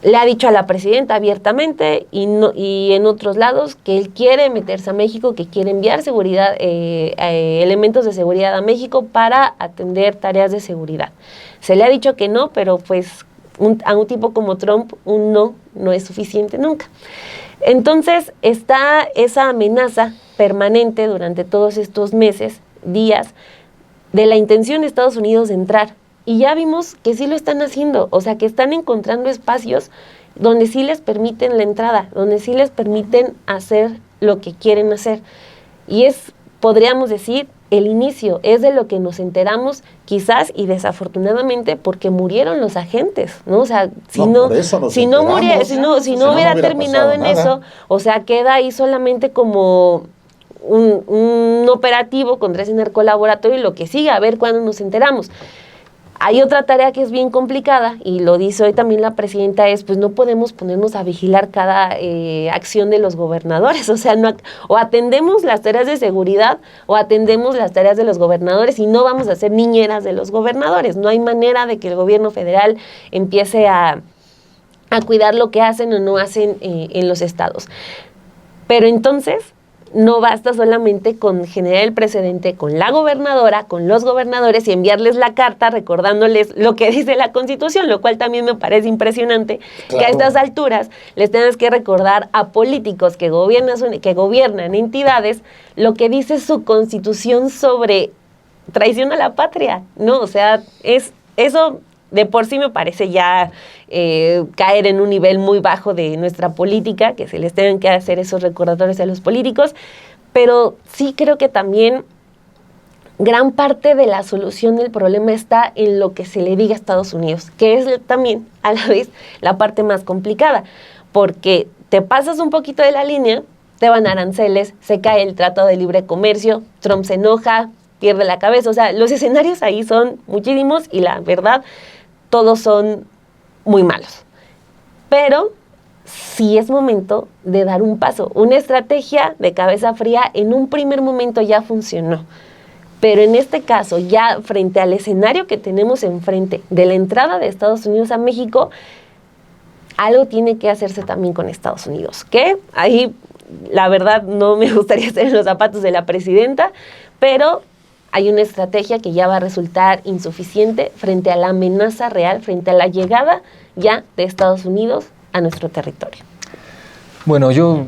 Le ha dicho a la presidenta abiertamente y en otros lados que él quiere meterse a México, que quiere enviar seguridad, elementos de seguridad a México para atender tareas de seguridad. Se le ha dicho que no, pero pues a un tipo como Trump un no es suficiente nunca. Entonces está esa amenaza permanente durante todos estos meses, días, de la intención de Estados Unidos de entrar. Y ya vimos que sí lo están haciendo, o sea, que están encontrando espacios donde sí les permiten la entrada, donde sí les permiten hacer lo que quieren hacer. Y es, podríamos decir, el inicio, es de lo que nos enteramos quizás y desafortunadamente porque murieron los agentes, ¿no? O sea, si no hubiera terminado en eso, o sea, queda ahí solamente como un operativo contra ese narcolaboratorio y lo que sigue, a ver cuándo nos enteramos. Hay otra tarea que es bien complicada, y lo dice hoy también la presidenta, es pues no podemos ponernos a vigilar cada acción de los gobernadores, o sea, o atendemos las tareas de seguridad o atendemos las tareas de los gobernadores y no vamos a ser niñeras de los gobernadores. No hay manera de que el gobierno federal empiece a cuidar lo que hacen o no hacen en los estados. Pero entonces no basta solamente con generar el precedente con la gobernadora, con los gobernadores y enviarles la carta recordándoles lo que dice la Constitución, lo cual también me parece impresionante, claro, que a estas alturas les tengas que recordar a políticos que gobiernan entidades lo que dice su Constitución sobre traición a la patria, ¿no? O sea, eso de por sí me parece ya caer en un nivel muy bajo de nuestra política, que se les tengan que hacer esos recordatorios a los políticos, pero sí creo que también gran parte de la solución del problema está en lo que se le diga a Estados Unidos, que es también a la vez la parte más complicada, porque te pasas un poquito de la línea, te van aranceles, se cae el Tratado de Libre Comercio, Trump se enoja, pierde la cabeza, o sea, los escenarios ahí son muchísimos y la verdad todos son muy malos. Pero sí es momento de dar un paso. Una estrategia de cabeza fría en un primer momento ya funcionó. Pero en este caso, ya frente al escenario que tenemos enfrente de la entrada de Estados Unidos a México, algo tiene que hacerse también con Estados Unidos. Que ahí la verdad no me gustaría estar en los zapatos de la presidenta, pero hay una estrategia que ya va a resultar insuficiente frente a la amenaza real, frente a la llegada ya de Estados Unidos a nuestro territorio. Bueno, yo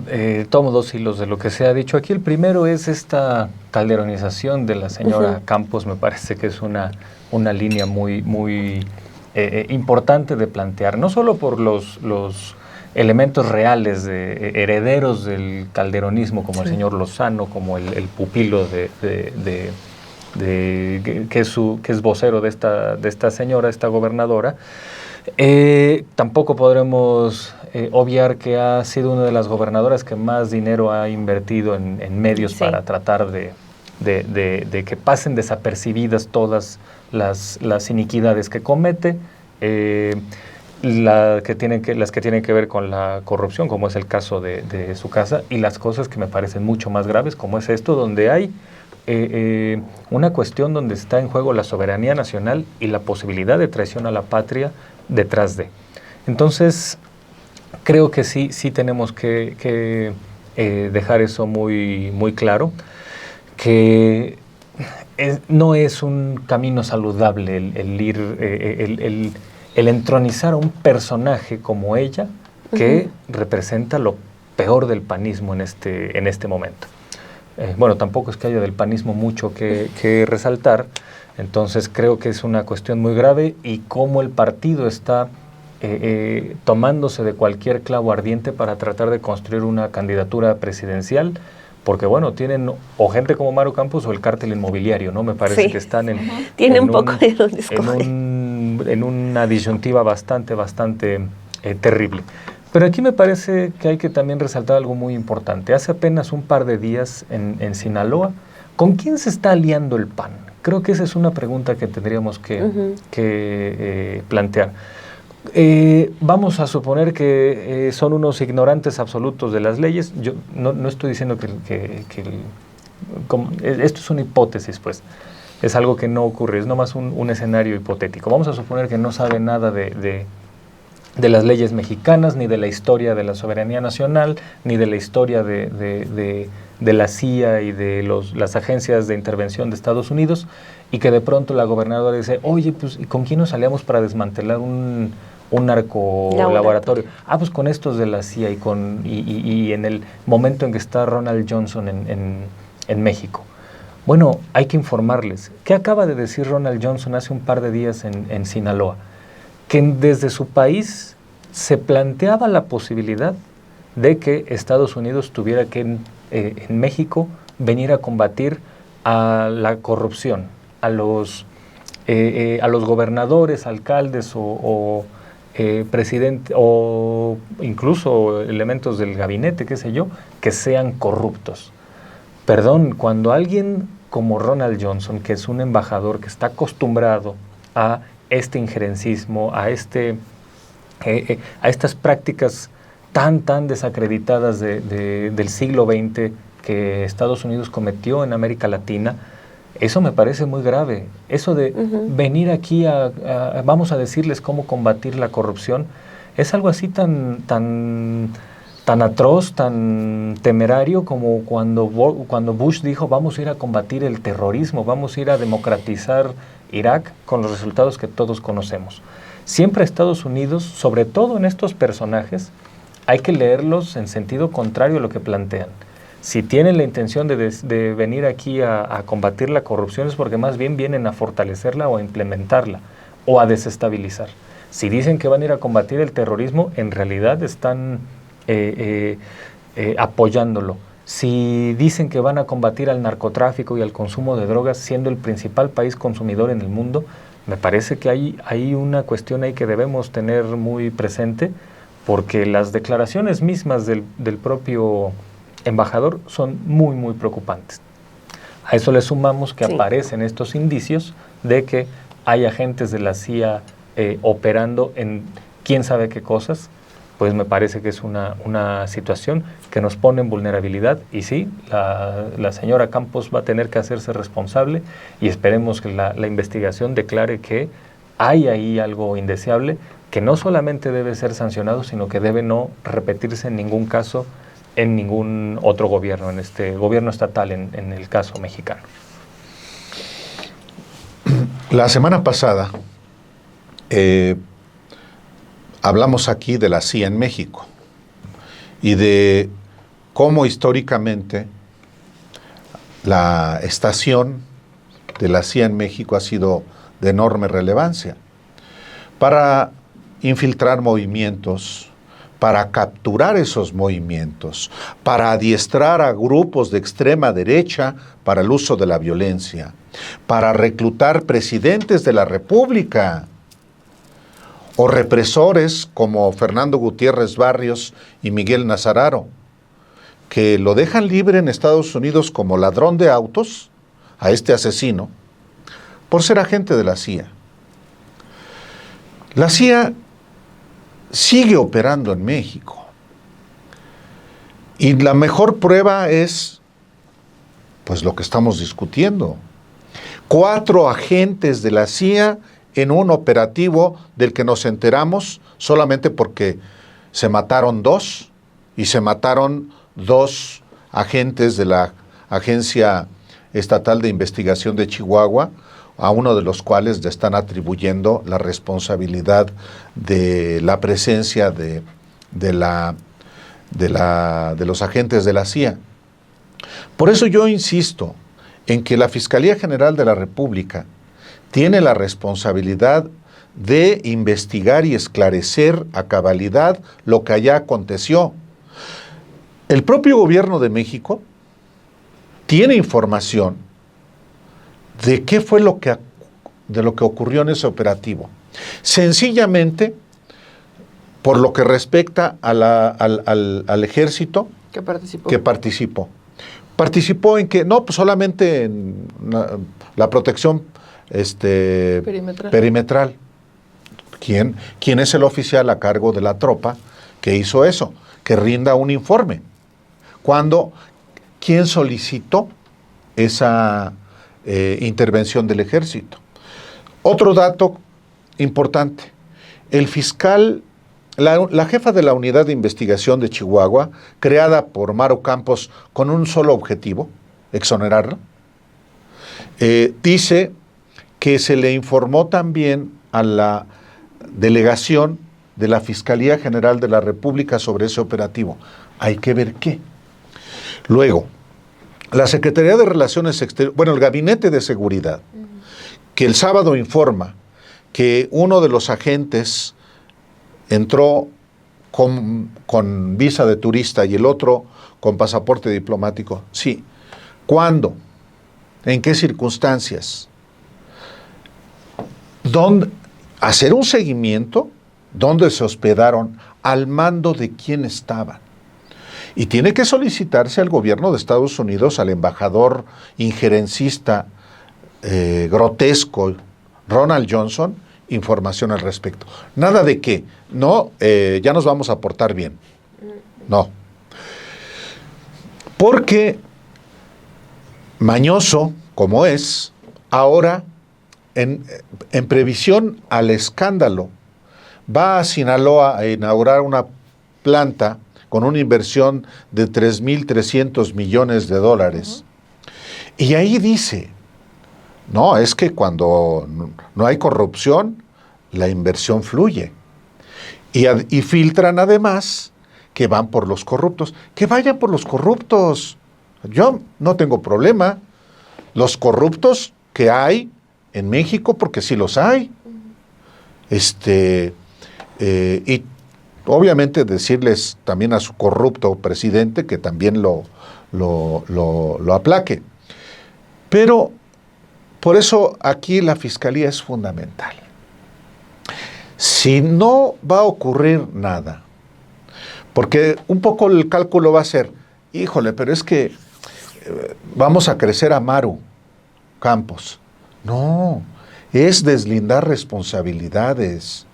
tomo dos hilos de lo que se ha dicho aquí. El primero es esta calderonización de la señora Campos. Me parece que es una línea muy importante de plantear, no solo por los elementos reales de herederos del calderonismo, como el señor Lozano, como el pupilo que es vocero de esta señora, esta gobernadora. Tampoco podremos obviar que ha sido una de las gobernadoras que más dinero ha invertido en medios para tratar de que pasen desapercibidas todas las iniquidades que comete, las que tienen que ver con la corrupción, como es el caso de su casa, y las cosas que me parecen mucho más graves, como es esto, donde hay una cuestión donde está en juego la soberanía nacional y la posibilidad de traición a la patria detrás de. Entonces, creo que sí tenemos que dejar eso muy claro, que no es un camino saludable el entronizar a un personaje como ella, que representa lo peor del panismo en este momento. Bueno, tampoco es que haya del panismo mucho que resaltar, entonces creo que es una cuestión muy grave, y cómo el partido está tomándose de cualquier clavo ardiente para tratar de construir una candidatura presidencial, porque bueno, tienen o gente como Maru Campos o el cártel inmobiliario, ¿no? Me parece que están Tiene un poco de donde escoger. En una disyuntiva bastante terrible. Pero aquí me parece que hay que también resaltar algo muy importante. Hace apenas un par de días en Sinaloa, ¿con quién se está aliando el PAN? Creo que esa es una pregunta que tendríamos que plantear. Vamos a suponer que son unos ignorantes absolutos de las leyes. Yo no estoy diciendo que esto es una hipótesis, pues. Es algo que no ocurre, es nomás un escenario hipotético. Vamos a suponer que no sabe nada de las leyes mexicanas, ni de la historia de la soberanía nacional, ni de la historia de la CIA y de las agencias de intervención de Estados Unidos, y que de pronto la gobernadora dice, oye, pues, ¿y con quién nos aliamos para desmantelar un narco-laboratorio? Pues con estos de la CIA y en el momento en que está Ronald Johnson en México. Bueno, hay que informarles. ¿Qué acaba de decir Ronald Johnson hace un par de días en Sinaloa? Que desde su país se planteaba la posibilidad de que Estados Unidos tuviera que en México venir a combatir a la corrupción, a los gobernadores, alcaldes o presidente, o incluso elementos del gabinete, qué sé yo, que sean corruptos. Perdón, cuando alguien como Ronald Johnson, que es un embajador que está acostumbrado a este injerencismo, a estas prácticas tan desacreditadas del siglo XX que Estados Unidos cometió en América Latina, eso me parece muy grave. Eso de venir aquí vamos a decirles cómo combatir la corrupción, es algo así tan atroz, tan temerario como cuando Bush dijo vamos a ir a combatir el terrorismo, vamos a ir a democratizar Irak, con los resultados que todos conocemos. Siempre Estados Unidos, sobre todo en estos personajes, hay que leerlos en sentido contrario a lo que plantean. Si tienen la intención de venir aquí a combatir la corrupción, es porque más bien vienen a fortalecerla o a implementarla o a desestabilizar. Si dicen que van a ir a combatir el terrorismo, en realidad están apoyándolo. Si dicen que van a combatir al narcotráfico y al consumo de drogas, siendo el principal país consumidor en el mundo, me parece que hay una cuestión ahí que debemos tener muy presente, porque las declaraciones mismas del propio embajador son muy preocupantes. A eso le sumamos que aparecen estos indicios de que hay agentes de la CIA operando en quién sabe qué cosas. Pues me parece que es una situación que nos pone en vulnerabilidad, y sí, la señora Campos va a tener que hacerse responsable, y esperemos que la investigación declare que hay ahí algo indeseable, que no solamente debe ser sancionado, sino que debe no repetirse en ningún caso en ningún otro gobierno, en este gobierno estatal, en el caso mexicano. La semana pasada hablamos aquí de la CIA en México y de cómo históricamente la estación de la CIA en México ha sido de enorme relevancia para infiltrar movimientos, para capturar esos movimientos, para adiestrar a grupos de extrema derecha para el uso de la violencia, para reclutar presidentes de la República o represores como Fernando Gutiérrez Barrios y Miguel Nazararo, que lo dejan libre en Estados Unidos como ladrón de autos a este asesino por ser agente de la CIA. La CIA sigue operando en México y la mejor prueba es pues lo que estamos discutiendo. 4 agentes de la CIA en un operativo del que nos enteramos solamente porque se mataron 2 y se mataron 2 agentes de la Agencia Estatal de Investigación de Chihuahua, a uno de los cuales le están atribuyendo la responsabilidad de la presencia de los agentes de la CIA. Por eso yo insisto en que la Fiscalía General de la República tiene la responsabilidad de investigar y esclarecer a cabalidad lo que allá aconteció. El propio gobierno de México tiene información de qué fue de lo que ocurrió en ese operativo. Sencillamente, por lo que respecta al ejército ¿Qué participó? que participó. Participó en que, no, pues solamente en la protección perimetral. ¿Quién es el oficial a cargo de la tropa que hizo eso? Que rinda un informe. ¿Quién solicitó esa intervención del ejército? Otro dato importante, el fiscal, la jefa de la Unidad de Investigación de Chihuahua, creada por Maru Campos con un solo objetivo, exonerarlo, dice que se le informó también a la delegación de la Fiscalía General de la República sobre ese operativo. Hay que ver qué. Luego, la Secretaría de Relaciones Exteriores, el Gabinete de Seguridad, que el sábado informa que uno de los agentes entró con visa de turista y el otro con pasaporte diplomático. Sí. ¿Cuándo? ¿En qué circunstancias? Hacer un seguimiento, dónde se hospedaron, al mando de quién estaban. Y tiene que solicitarse al gobierno de Estados Unidos, al embajador injerencista grotesco Ronald Johnson, información al respecto. Nada de que, no, ya nos vamos a portar bien. No. Porque mañoso, como es, ahora, en previsión al escándalo, va a Sinaloa a inaugurar una planta con una inversión de 3.300 millones de dólares. Y ahí dice, no, es que cuando no hay corrupción, la inversión fluye. Y filtran además que van por los corruptos. Que vayan por los corruptos. Yo no tengo problema. Los corruptos que hay en México, porque sí los hay. Y obviamente decirles también a su corrupto presidente que también lo aplaque. Pero por eso aquí la Fiscalía es fundamental. Si no va a ocurrir nada, porque un poco el cálculo va a ser, híjole, pero es que vamos a crecer a Maru Campos. No, es deslindar responsabilidades.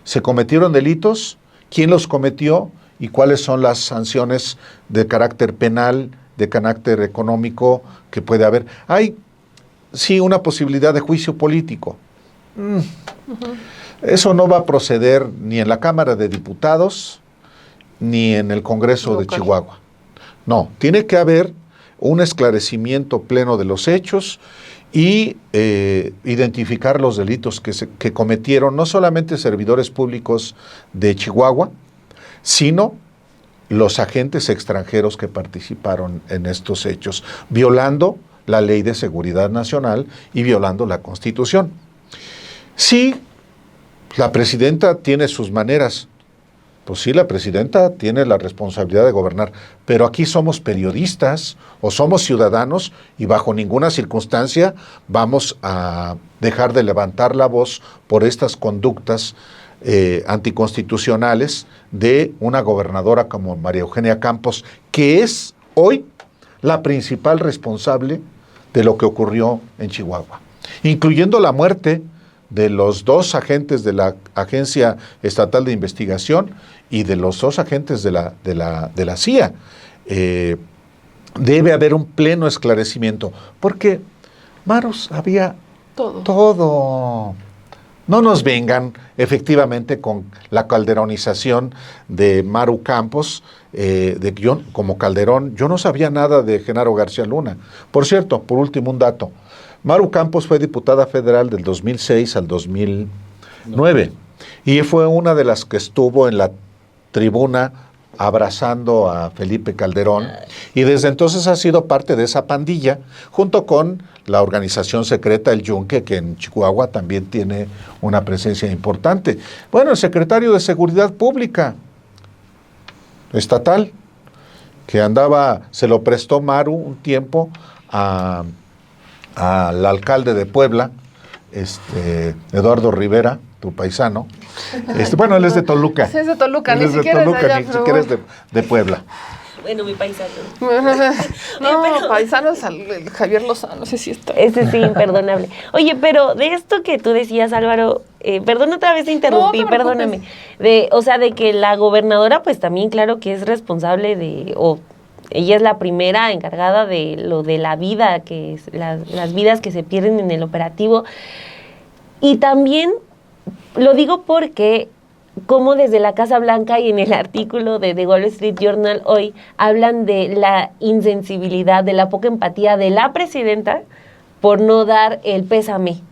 Se cometieron delitos, ¿quién los cometió y cuáles son las sanciones de carácter penal, de carácter económico que puede haber? Hay, sí, una posibilidad de juicio político. Eso no va a proceder ni en la Cámara de Diputados ni en el Congreso de Local. Chihuahua. No, tiene que haber un esclarecimiento pleno de los hechos y identificar los delitos que cometieron no solamente servidores públicos de Chihuahua, sino los agentes extranjeros que participaron en estos hechos, violando la Ley de Seguridad Nacional y violando la Constitución. Sí, la presidenta tiene sus maneras. Pues sí, la presidenta tiene la responsabilidad de gobernar, pero aquí somos periodistas o somos ciudadanos y bajo ninguna circunstancia vamos a dejar de levantar la voz por estas conductas anticonstitucionales de una gobernadora como María Eugenia Campos, que es hoy la principal responsable de lo que ocurrió en Chihuahua, incluyendo la muerte de los 2 agentes de la Agencia Estatal de Investigación y de los 2 agentes de la CIA. Debe haber un pleno esclarecimiento, porque, Maros, había todo. No nos vengan efectivamente con la calderonización de Maru Campos, como Calderón. Yo no sabía nada de Genaro García Luna. Por cierto, por último, un dato. Maru Campos fue diputada federal del 2006 al 2009 y fue una de las que estuvo en la tribuna abrazando a Felipe Calderón y desde entonces ha sido parte de esa pandilla junto con la organización secreta El Yunque, que en Chihuahua también tiene una presencia importante. Bueno, el secretario de Seguridad Pública estatal, que se lo prestó Maru un tiempo al alcalde de Puebla, Eduardo Rivera, tu paisano. Bueno, él es de Toluca. Sí, es de Toluca, Él ni es de siquiera Toluca, es de allá, ni pero siquiera es bueno. de Puebla. Bueno, mi paisano. No, paisano es Javier Lozano, no sé si está. Ese sí, imperdonable. Oye, pero de esto que tú decías, Álvaro, perdón otra vez te interrumpí, No te preocupes. perdóname. De que la gobernadora, pues también, claro que es responsable ella es la primera encargada de lo de la vida, que es las vidas que se pierden en el operativo. Y también lo digo porque, como desde la Casa Blanca y en el artículo de The Wall Street Journal hoy, hablan de la insensibilidad, de la poca empatía de la presidenta por no dar el pésame.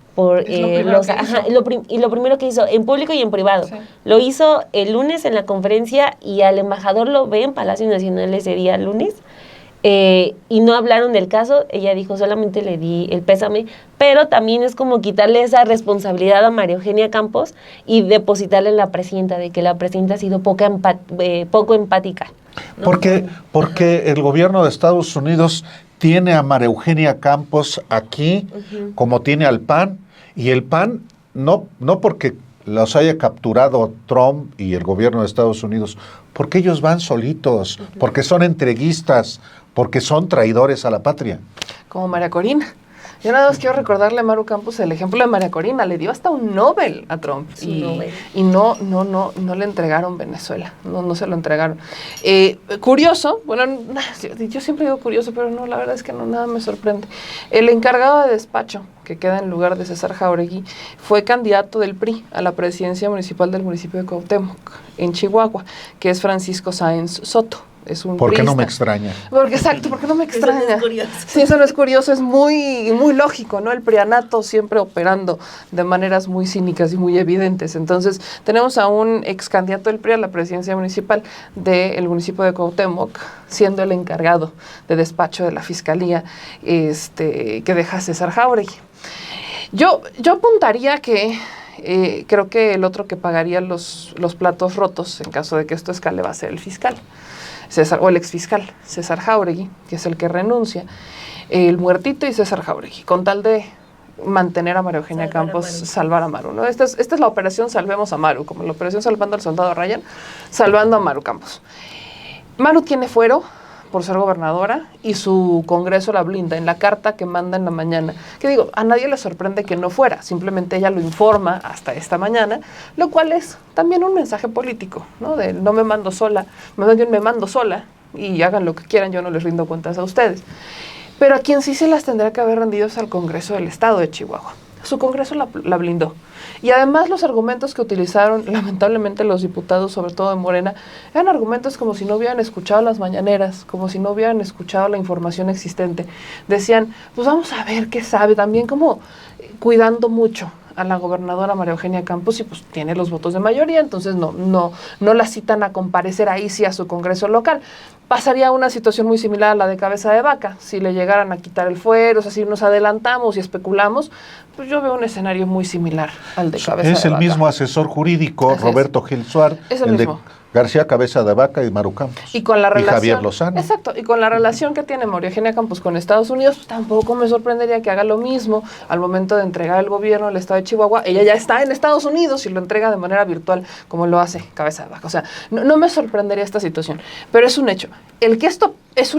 Y lo primero que hizo, en público y en privado. Sí. Lo hizo el lunes en la conferencia y al embajador lo ve en Palacio Nacional ese día lunes. Y no hablaron del caso, ella dijo, solamente le di el pésame, pero también es como quitarle esa responsabilidad a María Eugenia Campos y depositarle en la presidenta, de que la presidenta ha sido poco empática, ¿no? Porque el gobierno de Estados Unidos tiene a María Eugenia Campos aquí, como tiene al PAN, y el PAN no porque los haya capturado Trump y el gobierno de Estados Unidos, porque ellos van solitos, porque son entreguistas, porque son traidores a la patria. Como María Corina. Yo nada más quiero recordarle a Maru Campos el ejemplo de María Corina. Le dio hasta un Nobel a Trump. Y no le entregaron Venezuela. No se lo entregaron. Curioso, bueno, yo siempre digo curioso, pero no, la verdad es que no, nada me sorprende. El encargado de despacho, que queda en lugar de César Jauregui, fue candidato del PRI a la presidencia municipal del municipio de Cuauhtémoc, en Chihuahua, que es Francisco Sáenz Soto. Es un ¿Por qué no priista. me extraña? Exacto, porque no me extraña. Eso no es curioso. Sí, eso no es curioso, es muy lógico, ¿no? El prianato siempre operando de maneras muy cínicas y muy evidentes. Entonces, tenemos a un ex candidato del PRI a la presidencia municipal del municipio de Cuauhtémoc, siendo el encargado de despacho de la fiscalía que deja César Jauregui. Yo apuntaría que creo que el otro que pagaría los platos rotos en caso de que esto escale va a ser el fiscal. O el exfiscal, César Jauregui, que es el que renuncia, el muertito y César Jauregui, con tal de mantener a María Eugenia Campos, salvar a Maru, ¿no? Esta es la operación Salvemos a Maru, como la operación Salvando al Soldado Ryan, salvando a Maru Campos. Maru tiene fuero por ser gobernadora y su Congreso la blinda en la carta que manda en la mañana. Que digo, a nadie le sorprende que no fuera, simplemente ella lo informa hasta esta mañana, lo cual es también un mensaje político, ¿no? De no me mando sola, me mando sola y hagan lo que quieran, yo no les rindo cuentas a ustedes. Pero a quien sí se las tendrá que haber rendido es al Congreso del Estado de Chihuahua. Su Congreso la blindó. Y además los argumentos que utilizaron, lamentablemente, los diputados, sobre todo de Morena, eran argumentos como si no hubieran escuchado las mañaneras, como si no hubieran escuchado la información existente. Decían, pues vamos a ver qué sabe, también como cuidando mucho a la gobernadora María Eugenia Campos, y pues tiene los votos de mayoría, entonces no la citan a comparecer ahí sí a su Congreso local. Pasaría una situación muy similar a la de Cabeza de Vaca, si le llegaran a quitar el fuero, o sea, si nos adelantamos y especulamos, pues yo veo un escenario muy similar al de Cabeza de Vaca. Es el mismo asesor jurídico, Así Roberto Gil Suárez, es el mismo. de García Cabeza de Vaca y Maru Campos. Y con la relación, Javier Lozano. Exacto, y con la relación que tiene María Eugenia Campos con Estados Unidos, pues tampoco me sorprendería que haga lo mismo al momento de entregar el gobierno al estado de Chihuahua. Ella ya está en Estados Unidos y lo entrega de manera virtual, como lo hace Cabeza de Vaca. O sea, no me sorprendería esta situación, pero es un hecho. El que esto es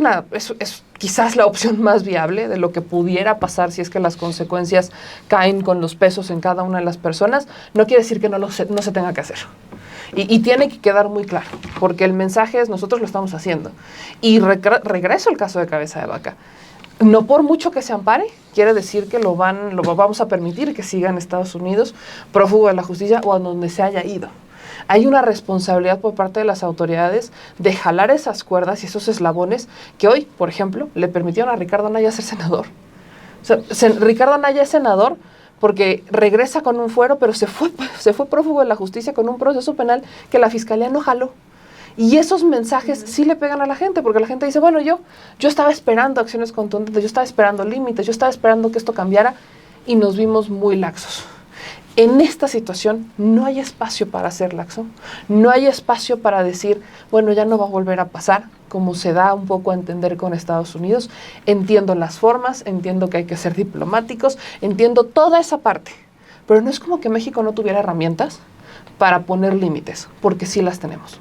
quizás la opción más viable de lo que pudiera pasar si es que las consecuencias caen con los pesos en cada una de las personas, no quiere decir que no se tenga que hacer. Y tiene que quedar muy claro, porque el mensaje es nosotros lo estamos haciendo. Y regreso al caso de Cabeza de Vaca. No por mucho que se ampare, quiere decir que lo vamos a permitir que siga en Estados Unidos, prófugo de la justicia o a donde se haya ido. Hay una responsabilidad por parte de las autoridades de jalar esas cuerdas y esos eslabones que hoy, por ejemplo, le permitieron a Ricardo Anaya ser senador. O sea, Ricardo Anaya es senador porque regresa con un fuero, pero se fue prófugo de la justicia con un proceso penal que la fiscalía no jaló. Y esos mensajes sí le pegan a la gente, porque la gente dice, bueno, yo estaba esperando acciones contundentes, yo estaba esperando límites, yo estaba esperando que esto cambiara, y nos vimos muy laxos. En esta situación no hay espacio para ser laxo, no hay espacio para decir, bueno, ya no va a volver a pasar, como se da un poco a entender con Estados Unidos. Entiendo las formas, entiendo que hay que ser diplomáticos, entiendo toda esa parte, pero no es como que México no tuviera herramientas para poner límites, porque sí las tenemos.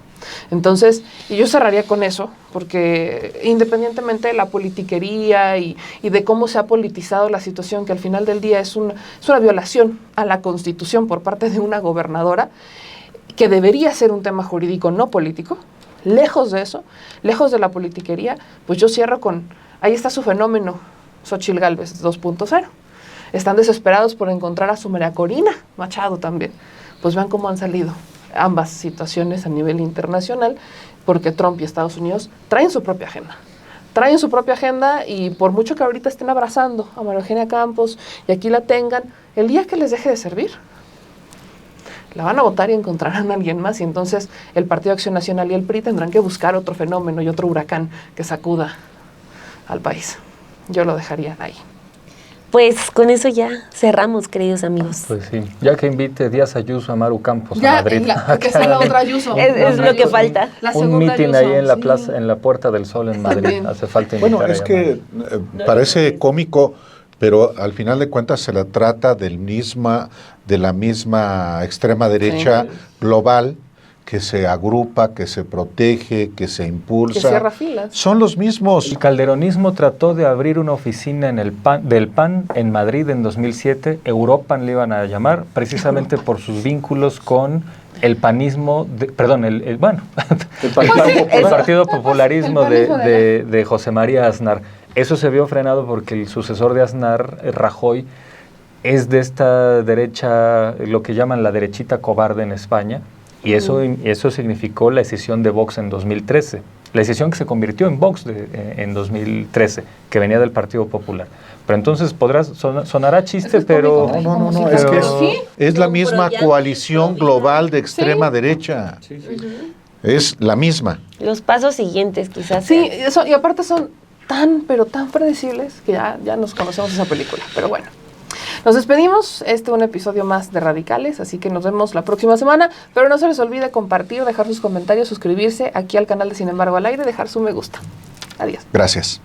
Entonces, y yo cerraría con eso, porque independientemente de la politiquería y de cómo se ha politizado la situación, que al final del día es una violación a la Constitución por parte de una gobernadora, que debería ser un tema jurídico, no político, lejos de eso, lejos de la politiquería, pues yo cierro con, ahí está su fenómeno, Xóchitl Gálvez 2.0. Están desesperados por encontrar a su María Corina Machado también. Pues vean cómo han salido ambas situaciones a nivel internacional, porque Trump y Estados Unidos traen su propia agenda, y por mucho que ahorita estén abrazando a María Eugenia Campos y aquí la tengan, el día que les deje de servir, la van a votar y encontrarán a alguien más, y entonces el Partido Acción Nacional y el PRI tendrán que buscar otro fenómeno y otro huracán que sacuda al país. Yo lo dejaría ahí. Pues con eso ya cerramos, queridos amigos. Pues sí, ya que invite Díaz Ayuso a Maru Campos Ya, a Madrid. que sea la otra Ayuso. Es lo que falta. La Un segunda mitin Ayuso, ahí en la sí. plaza, en la Puerta del Sol en Madrid. También. Hace falta invitar Bueno, es a que parece cómico, pero al final de cuentas se la trata de la misma extrema derecha global, que se agrupa, que se protege, que se impulsa. Que cierra filas. Son los mismos. El calderonismo trató de abrir una oficina en del PAN en Madrid en 2007, Europan le iban a llamar, precisamente por sus vínculos con el panismo, el Partido Popularismo de José María Aznar. Eso se vio frenado porque el sucesor de Aznar, Rajoy, es de esta derecha, lo que llaman la derechita cobarde en España, y eso significó la escisión de Vox en 2013. La decisión que se convirtió en Vox en 2013, que venía del Partido Popular. Pero entonces sonará chiste, pero... No, es que es la misma coalición global de extrema derecha. Sí. Es la misma. Los pasos siguientes quizás. Sí, y aparte son pero tan predecibles que ya nos conocemos esa película. Pero bueno. Nos despedimos, un episodio más de Radicales, así que nos vemos la próxima semana, pero no se les olvide compartir, dejar sus comentarios, suscribirse aquí al canal de Sin Embargo al Aire, dejar su me gusta. Adiós. Gracias.